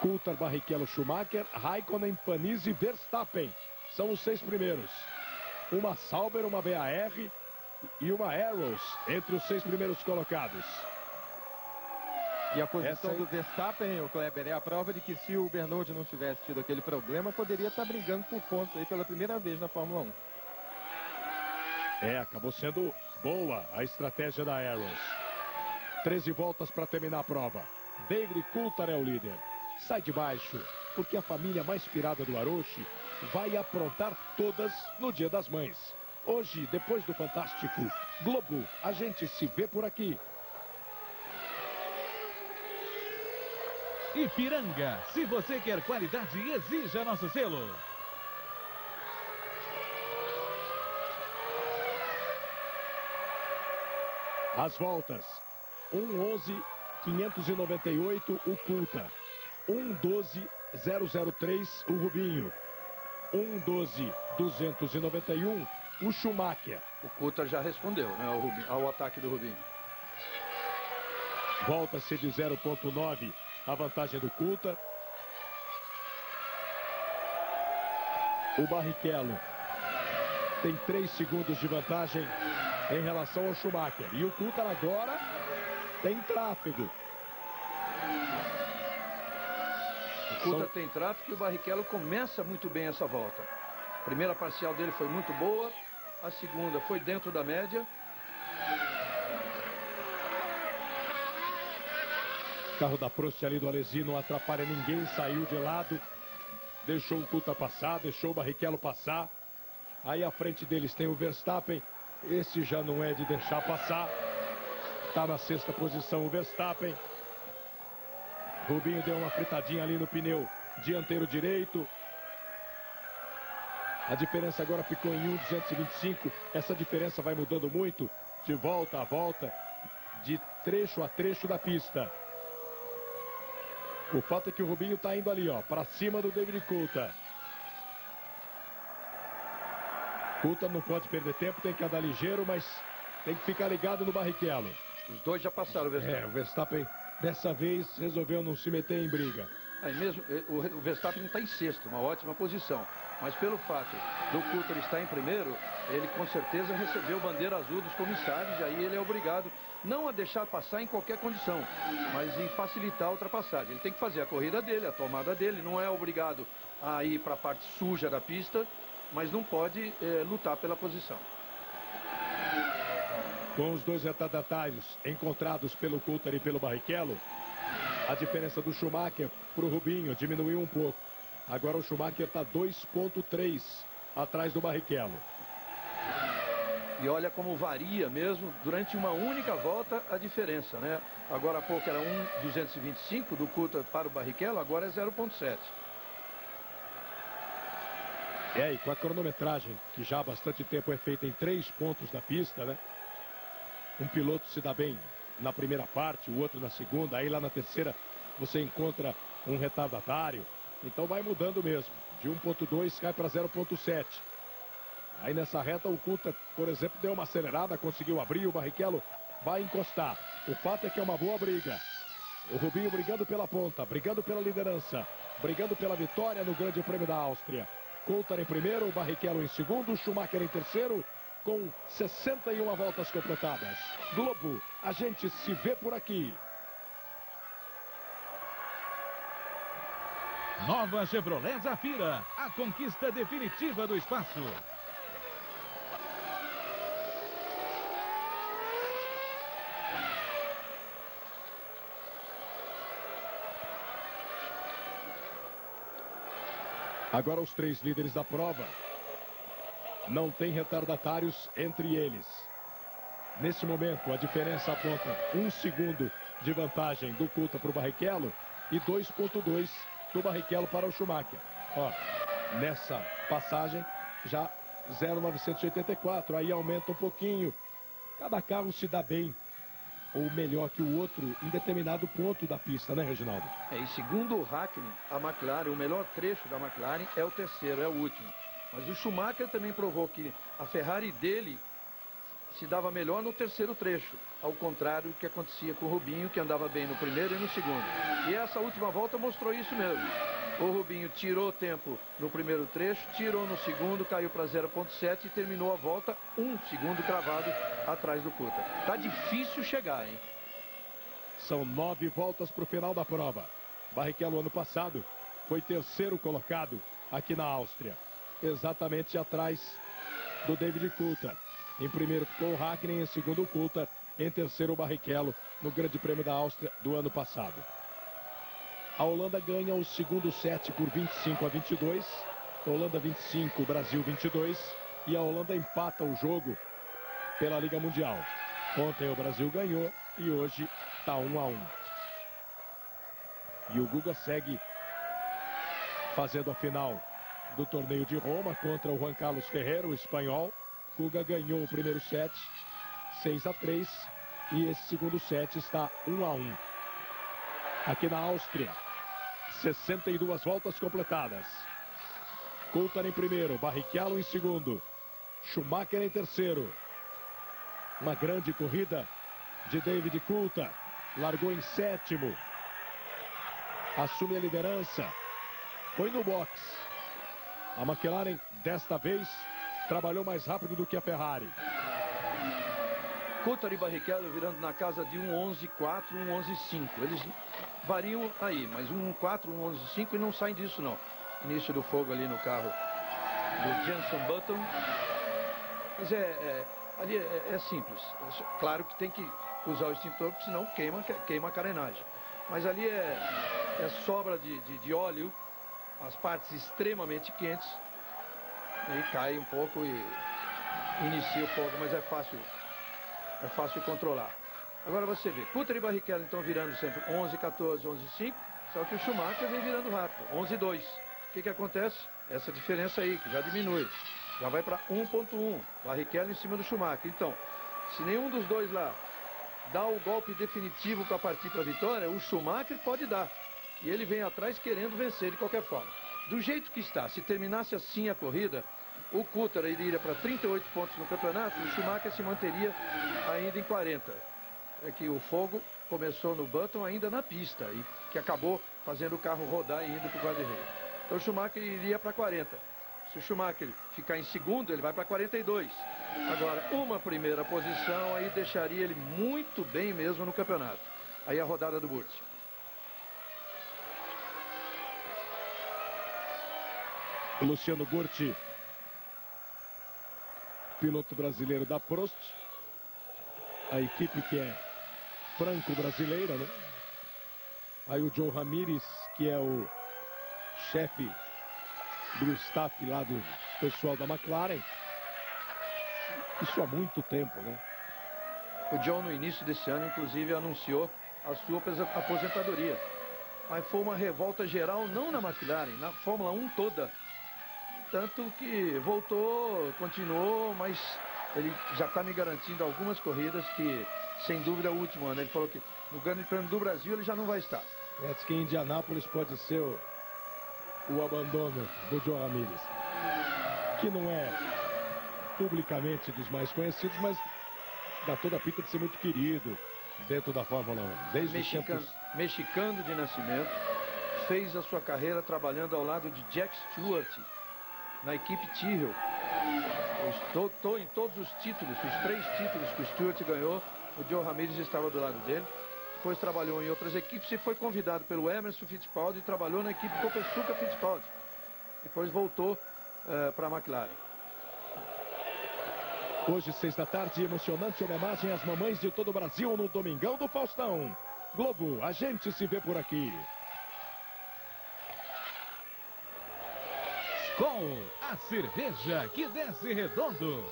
Coulthard, Barrichello, Schumacher, Raikkonen, Panis e Verstappen são os 6 primeiros. Uma Sauber, uma BAR e uma Arrows entre os 6 primeiros colocados. E a posição do Verstappen, o Kleber, é a prova de que, se o Bernoulli não tivesse tido aquele problema, poderia estar brigando por pontos aí pela primeira vez na Fórmula 1. Acabou sendo boa a estratégia da Arrows. 13 voltas para terminar a prova. David Coulthard é o líder. Sai de baixo. porque a família mais pirada do Aroche vai aprontar todas no Dia das Mães. Hoje, depois do Fantástico Globo, a gente se vê por aqui. Ipiranga, se você quer qualidade, exija nosso selo. As voltas: 1:11.598 o Culta, 1:12.003 o Rubinho, 1:12.291 o Schumacher. O Culta já respondeu, né, ao ataque do Rubinho. Volta-se de 0,9 a vantagem do Culta. O Barrichello tem 3 segundos de vantagem em relação ao Schumacher. E o Culta agora tem tráfego. O Culta tem tráfego e o Barrichello começa muito bem essa volta. A primeira parcial dele foi muito boa. A segunda foi dentro da média. O carro da Prost ali do Alesi não atrapalha ninguém, saiu de lado, deixou o Culta passar, deixou o Barrichello passar. Aí à frente deles tem o Verstappen, esse já não é de deixar passar. Está na 6ª posição o Verstappen. Rubinho deu uma fritadinha ali no pneu dianteiro direito. A diferença agora ficou em 1:225. Essa diferença vai mudando muito de volta a volta, de trecho a trecho da pista. O fato é que o Rubinho está indo ali, ó, para cima do David Coulthard. Coulthard não pode perder tempo, tem que andar ligeiro, mas tem que ficar ligado no Barrichello. Os dois já passaram o Verstappen. O Verstappen dessa vez resolveu não se meter em briga. Aí mesmo, o Verstappen está em 6º, uma ótima posição. Mas pelo fato do Coulthard estar em primeiro, ele com certeza recebeu bandeira azul dos comissários, e aí ele é obrigado não a deixar passar em qualquer condição, mas em facilitar a ultrapassagem. Ele tem que fazer a corrida dele, a tomada dele, não é obrigado a ir para a parte suja da pista, mas não pode lutar pela posição. Com os dois retardatários encontrados pelo Coulthard e pelo Barrichello, a diferença do Schumacher para o Rubinho diminuiu um pouco. Agora o Schumacher está 2,3 atrás do Barrichello. E olha como varia mesmo, durante uma única volta, a diferença, né? Agora há pouco era 1,225 do Coulthard para o Barrichello, agora é 0,7. E com a cronometragem, que já há bastante tempo é feita em 3 pontos da pista, né? Um piloto se dá bem na primeira parte, o outro na segunda, aí lá na terceira você encontra um retardatário. Então vai mudando mesmo. De 1,2 cai para 0,7. Aí nessa reta o Coulthard, por exemplo, deu uma acelerada, conseguiu abrir, o Barrichello vai encostar. O fato é que é uma boa briga. O Rubinho brigando pela ponta, brigando pela liderança, brigando pela vitória no Grande Prêmio da Áustria. Coulthard em primeiro, o Barrichello em segundo, Schumacher em terceiro, com 61 voltas completadas. Globo, a gente se vê por aqui. Nova Chevrolet Zafira, a conquista definitiva do espaço. Agora os 3 líderes da prova. Não tem retardatários entre eles. Nesse momento, a diferença aponta 1 segundo de vantagem do Coulthard para o Barrichello e 2,2 do Barrichello para o Schumacher. Ó, nessa passagem, já 0,984. Aí aumenta um pouquinho. Cada carro se dá bem, ou melhor que o outro, em determinado ponto da pista, né, Reginaldo? E segundo o Hackney, a McLaren, o melhor trecho da McLaren é o terceiro, é o último. Mas o Schumacher também provou que a Ferrari dele se dava melhor no terceiro trecho, ao contrário do que acontecia com o Rubinho, que andava bem no primeiro e no segundo. E essa última volta mostrou isso mesmo. O Rubinho tirou tempo no primeiro trecho, tirou no segundo, caiu para 0,7 e terminou a volta 1 segundo cravado atrás do Coulthard. Tá difícil chegar, hein? São 9 voltas para o final da prova. Barrichello ano passado foi terceiro colocado aqui na Áustria, exatamente atrás do David Coulthard. Em primeiro ficou o Hackney, em segundo o Coulthard, em terceiro o Barrichello no Grande Prêmio da Áustria do ano passado. A Holanda ganha o segundo set por 25-22. Holanda 25, Brasil 22. E a Holanda empata o jogo pela Liga Mundial. Ontem o Brasil ganhou e hoje está 1-1. E o Guga segue fazendo a final do torneio de Roma contra o Juan Carlos Ferrero, o espanhol. Guga ganhou o primeiro set 6-3 e esse segundo set está 1-1. Aqui na Áustria, 62 voltas completadas. Coulthard em primeiro, Barrichello em segundo, Schumacher em terceiro. Uma grande corrida de David Coulthard, largou em sétimo, assume a liderança, foi no box. A McLaren desta vez trabalhou mais rápido do que a Ferrari. Coulthard e Barrichello virando na casa de 1-11-4, 1-11-5. Eles variam aí, mas 1-4, 1-11-5 e não saem disso não. Início do fogo ali no carro do Jenson Button. Mas ali é simples. Claro que tem que usar o extintor, porque senão queima a carenagem. Mas ali é sobra de óleo, as partes extremamente quentes. E cai um pouco e inicia o fogo, mas é fácil controlar. Agora você vê, Coulthard e Barrichello estão virando sempre 11-14, 11-5, só que o Schumacher vem virando rápido, 11-2. O que acontece? Essa diferença aí, que já diminui. Já vai para 1.1. Barrichello em cima do Schumacher. Então, se nenhum dos dois lá dá o golpe definitivo para partir para a vitória, o Schumacher pode dar. E ele vem atrás querendo vencer de qualquer forma. Do jeito que está, se terminasse assim a corrida, o Coulthard iria para 38 pontos no campeonato, o Schumacher se manteria ainda em 40. É que o fogo começou no Button ainda na pista, e que acabou fazendo o carro rodar e indo para o guarda-reio. Então o Schumacher iria para 40. Se o Schumacher ficar em segundo, ele vai para 42. Agora, uma primeira posição aí deixaria ele muito bem mesmo no campeonato. Aí a rodada do Burti. Luciano Burti, piloto brasileiro da Prost. A equipe que é franco-brasileira, né? Aí o Joe Ramírez, que é o chefe do staff lá do pessoal da McLaren. Isso há muito tempo, né? O John, no início desse ano, inclusive, anunciou a sua aposentadoria. Mas foi uma revolta geral, não na McLaren, na Fórmula 1 toda. Tanto que voltou, continuou, mas ele já está me garantindo algumas corridas que, sem dúvida, é o último ano. Ele falou que no Grande Prêmio do Brasil ele já não vai estar. Diz que em Indianápolis pode ser o abandono do Joe Ramírez, que não é publicamente dos mais conhecidos, mas dá toda a pinta de ser muito querido dentro da Fórmula 1. Desde mexicano de nascimento, fez a sua carreira trabalhando ao lado de Jack Stewart na equipe Tyrrell. Estou em todos os títulos, os 3 títulos que o Stewart ganhou, o Joe Ramírez estava do lado dele. Depois trabalhou em outras equipes e foi convidado pelo Emerson Fittipaldi e trabalhou na equipe Copersucar Fittipaldi. Depois voltou para a McLaren. Hoje, 6 da tarde, emocionante homenagem às mamães de todo o Brasil no Domingão do Faustão. Globo, a gente se vê por aqui. Skol, a cerveja que desce redondo.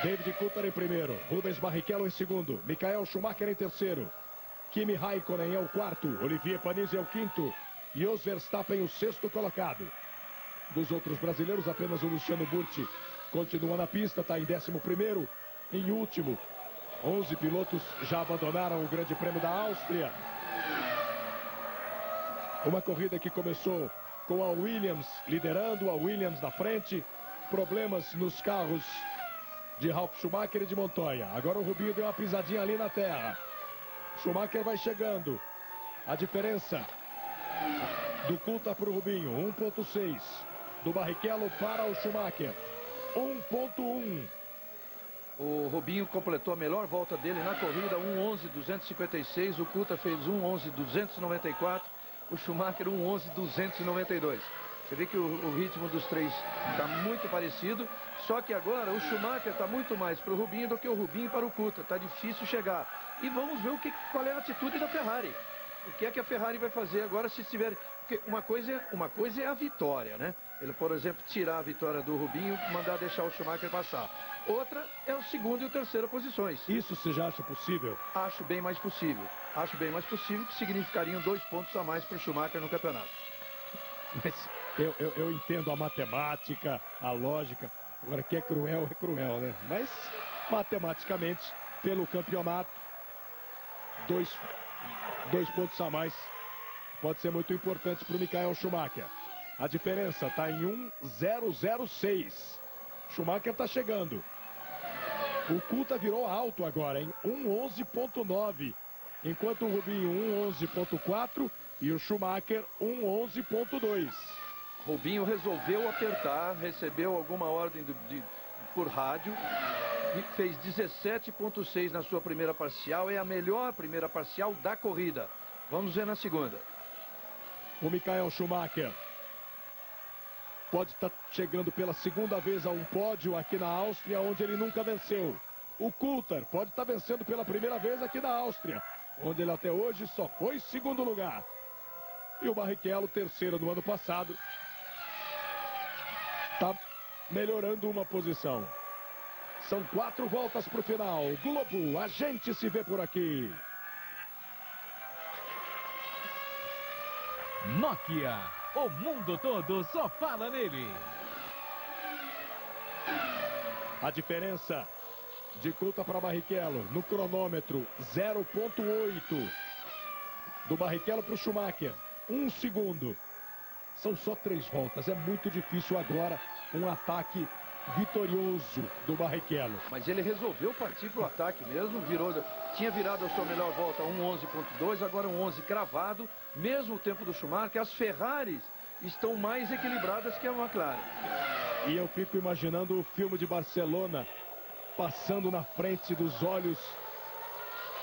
David Coulthard em primeiro, Rubens Barrichello em segundo, Michael Schumacher em terceiro, Kimi Raikkonen é o quarto, Olivier Panis é o quinto e Jos Verstappen o sexto colocado. Dos outros brasileiros, apenas o Luciano Burti continua na pista, está em 11º. Em último, 11 pilotos já abandonaram o Grande Prêmio da Áustria. Uma corrida que começou com a Williams liderando, a Williams na frente, problemas nos carros de Ralf Schumacher e de Montoya. Agora o Rubinho deu uma pisadinha ali na terra. Schumacher vai chegando. A diferença do Coulthard para o Rubinho, 1.6. Do Barrichello para o Schumacher, 1.1. O Rubinho completou a melhor volta dele na corrida, 1:11.256. O Coulthard fez 1:11.294. O Schumacher 1:11.292. Você vê que o ritmo dos três está muito parecido, só que agora o Schumacher está muito mais para o Rubinho do que o Rubinho para o Coulthard. Está difícil chegar. E vamos ver qual é a atitude da Ferrari. O que é que a Ferrari vai fazer agora se tiver... Porque uma coisa é a vitória, né? Ele, por exemplo, tirar a vitória do Rubinho, mandar deixar o Schumacher passar. Outra é o segundo e o terceira posições. Isso você já acha possível? Acho bem mais possível. Acho bem mais possível, que significariam 2 pontos a mais para o Schumacher no campeonato. Mas eu entendo a matemática, a lógica. Agora, que é cruel, né? Mas, matematicamente, pelo campeonato, 2 pontos a mais pode ser muito importante para o Michael Schumacher. A diferença está em 1,006. Schumacher está chegando. O Coulthard virou alto agora, em 1,11,9. Enquanto o Rubinho 1,11,4 e o Schumacher 1,11,2. Rubinho resolveu apertar, recebeu alguma ordem por rádio, e fez 17,6 na sua primeira parcial. É a melhor primeira parcial da corrida. Vamos ver na segunda. O Michael Schumacher pode estar chegando pela segunda vez a um pódio aqui na Áustria, onde ele nunca venceu. O Coulthard pode estar vencendo pela primeira vez aqui na Áustria, onde ele até hoje só foi segundo lugar. E o Barrichello, terceiro no ano passado, está melhorando uma posição. São 4 voltas para o final. Globo, a gente se vê por aqui. Nokia, o mundo todo só fala nele. A diferença de Coulthard para Barrichello no cronômetro 0,8 do Barrichello para o Schumacher, 1 segundo. São só 3 voltas, é muito difícil agora um ataque vitorioso do Barrichello. Mas ele resolveu partir para o ataque mesmo, tinha virado a sua melhor volta 1,11,2, agora 1,11 cravado, mesmo o tempo do Schumacher. As Ferraris estão mais equilibradas que a McLaren. E eu fico imaginando o filme de Barcelona passando na frente dos olhos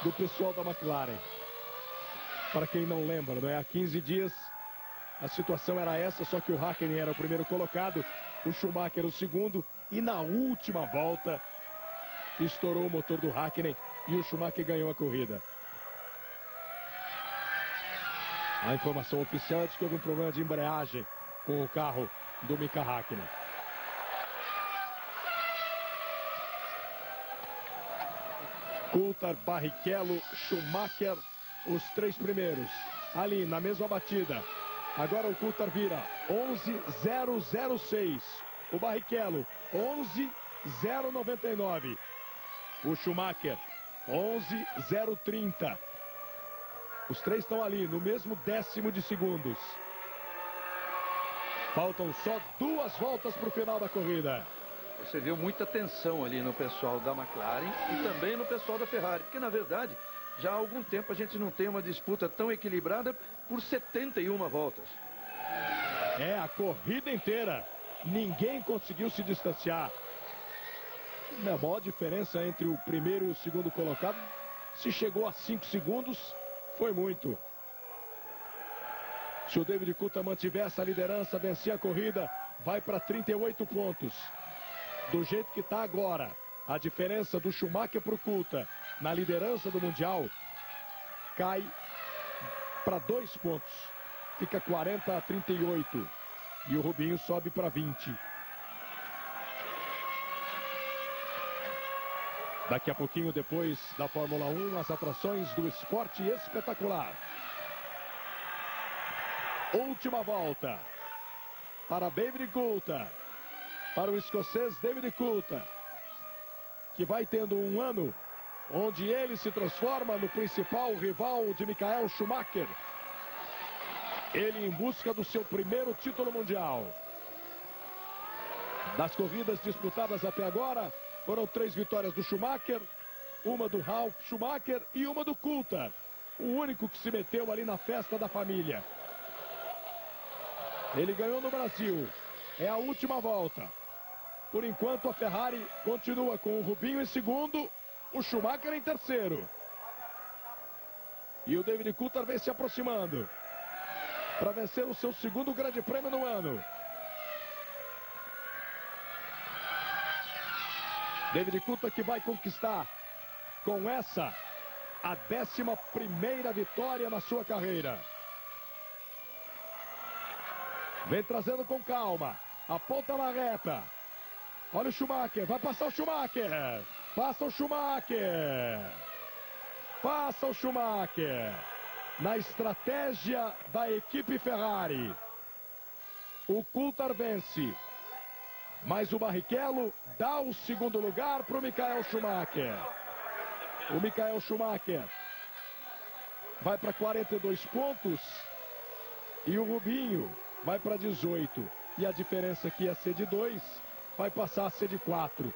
do pessoal da McLaren. Para quem não lembra, não é? Há 15 dias a situação era essa, só que o Hakkinen era o primeiro colocado, o Schumacher o segundo, e na última volta estourou o motor do Hakkinen e o Schumacher ganhou a corrida. A informação oficial é de que houve um problema de embreagem com o carro do Mika Hakkinen. Coulthard, Barrichello, Schumacher, os 3 primeiros, ali na mesma batida. Agora o Coulthard vira 11,006. O Barrichello 11,099. O Schumacher 11,030. Os 3 estão ali no mesmo décimo de segundos. Faltam só 2 voltas para o final da corrida. Você viu muita tensão ali no pessoal da McLaren e também no pessoal da Ferrari, porque na verdade já há algum tempo a gente não tem uma disputa tão equilibrada por 71 voltas. É, a corrida inteira ninguém conseguiu se distanciar. A maior diferença entre o primeiro e o segundo colocado, se chegou a 5 segundos, foi muito. Se o David Coulthard mantiver essa liderança, vencer a corrida, vai para 38 pontos. Do jeito que está agora, a diferença do Schumacher para o Coulthard na liderança do Mundial cai para 2 pontos. Fica 40-38. E o Rubinho sobe para 20. Daqui a pouquinho, depois da Fórmula 1, as atrações do esporte espetacular. Última volta para David Coulthard, para o escocês David Coulthard, que vai tendo um ano onde ele se transforma no principal rival de Michael Schumacher. Ele em busca do seu primeiro título mundial. Das corridas disputadas até agora, foram 3 vitórias do Schumacher, uma do Ralf Schumacher e uma do Coulthard, o único que se meteu ali na festa da família. Ele ganhou no Brasil, é a última volta. Por enquanto a Ferrari continua com o Rubinho em segundo, o Schumacher em terceiro. E o David Coulthard vem se aproximando. para vencer o seu segundo grande prêmio no ano. David Coulthard que vai conquistar com essa a 11ª vitória na sua carreira. Vem trazendo com calma. Aponta na reta. Olha o Schumacher. Vai passar o Schumacher. Passa o Schumacher. Passa o Schumacher. Na estratégia da equipe Ferrari. O Coulthard vence. Mas o Barrichello dá o segundo lugar para o Michael Schumacher. O Michael Schumacher vai para 42 pontos. E o Rubinho vai para 18. E a diferença que ia ser de 2 vai passar a ser de 4.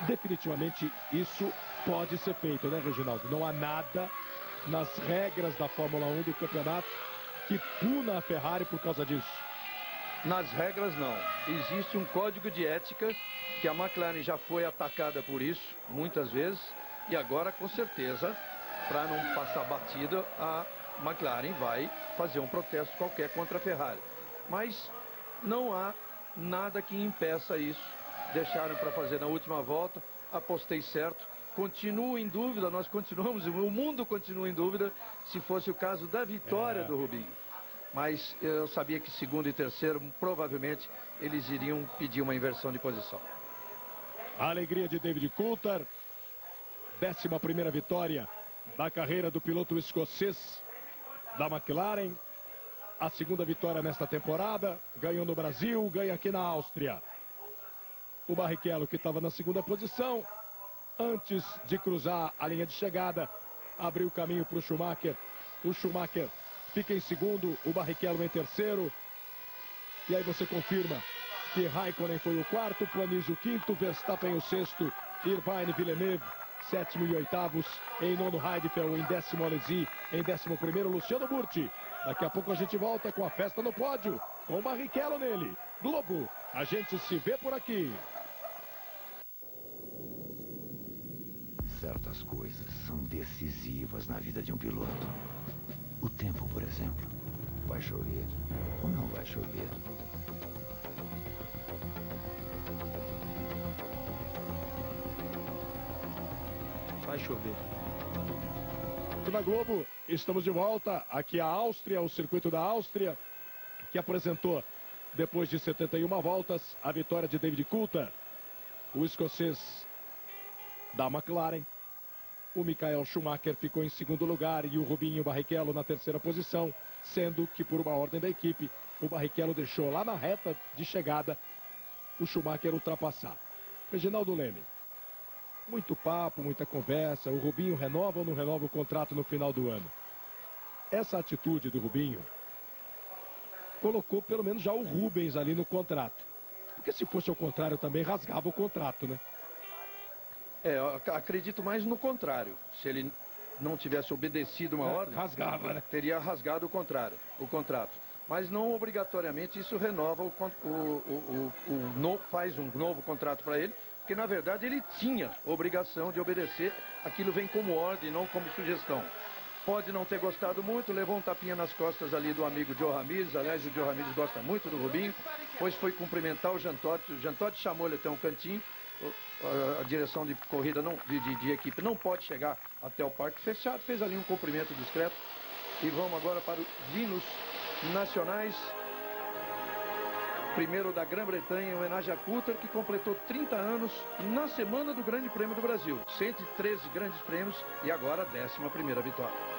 Definitivamente isso pode ser feito, né, Reginaldo? Não há nada nas regras da Fórmula 1 do campeonato que puna a Ferrari por causa disso. Nas regras não. Existe um código de ética que a McLaren já foi atacada por isso muitas vezes e agora com certeza, para não passar batida, a McLaren vai fazer um protesto qualquer contra a Ferrari. Mas não há nada que impeça isso. Deixaram para fazer na última volta, apostei certo. Continuo em dúvida, nós continuamos, o mundo continua em dúvida se fosse o caso da vitória do Rubinho. Mas eu sabia que segundo e terceiro, provavelmente, eles iriam pedir uma inversão de posição. A alegria de David Coulthard. 11ª vitória da carreira do piloto escocês da McLaren. A segunda vitória nesta temporada. Ganhou no Brasil, ganha aqui na Áustria. O Barrichello, que estava na segunda posição, antes de cruzar a linha de chegada, abriu o caminho para o Schumacher. O Schumacher fica em segundo, o Barrichello em terceiro. E aí você confirma que Raikkonen foi o quarto, Panis o quinto, Verstappen o sexto, Irvine Villeneuve, sétimo e oitavos, em nono Heidfeld, em décimo Alesi, em 11º Luciano Burti. Daqui a pouco a gente volta com a festa no pódio, com o Barrichello nele. Globo, a gente se vê por aqui. Certas coisas são decisivas na vida de um piloto. O tempo, por exemplo. Vai chover ou não vai chover? Vai chover. Aqui na Globo, estamos de volta. Aqui a Áustria, o circuito da Áustria, que apresentou, depois de 71 voltas, a vitória de David Coulthard. O escocês da McLaren. O Michael Schumacher ficou em segundo lugar e o Rubinho Barrichello na terceira posição, sendo que por uma ordem da equipe, o Barrichello deixou lá na reta de chegada o Schumacher ultrapassar. Reginaldo Leme, muito papo, muita conversa, o Rubinho renova ou não renova o contrato no final do ano? Essa atitude do Rubinho colocou pelo menos já o Rubens ali no contrato. Porque se fosse ao contrário também rasgava o contrato, né? Eu acredito mais no contrário. Se ele não tivesse obedecido uma ordem, rasgava, né? Teria rasgado o contrato. Mas não obrigatoriamente isso renova faz um novo contrato para ele, porque na verdade ele tinha obrigação de obedecer. Aquilo vem como ordem, não como sugestão. Pode não ter gostado muito, levou um tapinha nas costas ali do amigo Joe Ramires. Aliás, o Joe Ramires gosta muito do Rubinho. Depois foi cumprimentar o Jean Todt. O Jean Todt chamou ele até um cantinho. A direção de corrida, de equipe, não pode chegar até o parque fechado. Fez ali um cumprimento discreto. E vamos agora para os hinos nacionais. Primeiro da Grã-Bretanha, em homenagem a Coulthard, que completou 30 anos na semana do Grande Prêmio do Brasil. 113 grandes prêmios e agora a 11ª vitória.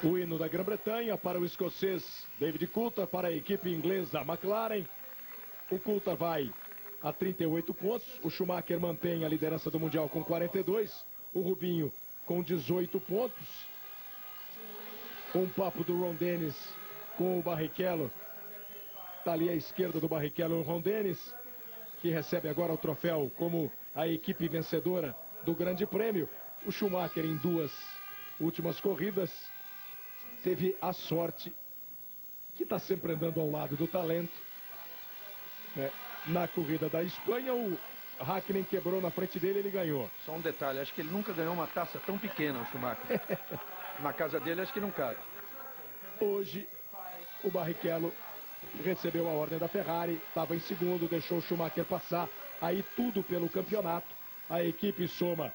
O hino da Grã-Bretanha para o escocês David Coulthard, para a equipe inglesa McLaren. O Coulthard vai a 38 pontos. O Schumacher mantém a liderança do Mundial com 42. O Rubinho com 18 pontos. Um papo do Ron Dennis com o Barrichello. Está ali à esquerda do Barrichello o Ron Dennis, que recebe agora o troféu como a equipe vencedora do Grande Prêmio. O Schumacher, em 2 últimas corridas, teve a sorte, que está sempre andando ao lado do talento, né? Na corrida da Espanha, o Hakkinen quebrou na frente dele e ele ganhou. Só um detalhe, acho que ele nunca ganhou uma taça tão pequena, o Schumacher. Na casa dele, acho que não cabe. Hoje, o Barrichello recebeu a ordem da Ferrari, estava em segundo, deixou o Schumacher passar, aí tudo pelo campeonato. A equipe soma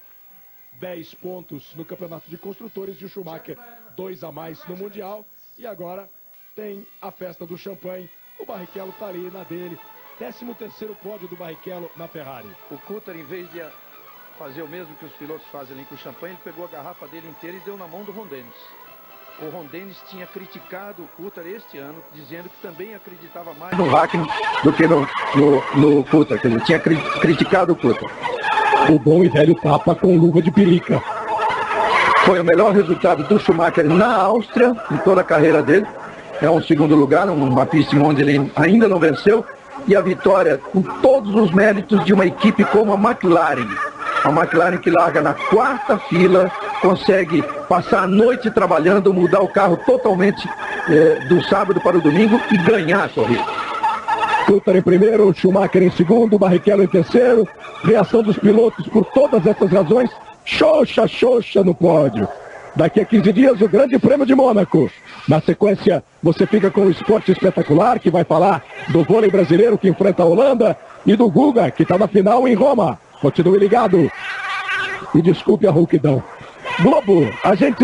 10 pontos no campeonato de construtores e o Schumacher 2 a mais no Mundial. E agora tem a festa do champanhe. O Barrichello está ali na dele. 13º pódio do Barrichello na Ferrari. O Coulthard, em vez de fazer o mesmo que os pilotos fazem ali com o champanhe, ele pegou a garrafa dele inteira e deu na mão do Ron Dennis. O Ron Dennis tinha criticado o Coulthard este ano, dizendo que também acreditava mais no Hakkinen do que no Coulthard. Quer dizer, tinha criticado o Coulthard. O bom e velho tapa com luva de pelica. Foi o melhor resultado do Schumacher na Áustria, em toda a carreira dele. É um segundo lugar, uma pista onde ele ainda não venceu. E a vitória com todos os méritos de uma equipe como a McLaren. A McLaren que larga na 4ª fila, consegue passar a noite trabalhando, mudar o carro totalmente do sábado para o domingo e ganhar a corrida. Coulthard em primeiro, Schumacher em segundo, Barrichello em terceiro. Reação dos pilotos por todas essas razões. Xoxa no pódio. Daqui a 15 dias o Grande Prêmio de Mônaco. Na sequência, você fica com o Esporte Espetacular, que vai falar do vôlei brasileiro que enfrenta a Holanda e do Guga, que está na final em Roma. Continue ligado. E desculpe a rouquidão. Globo, a gente...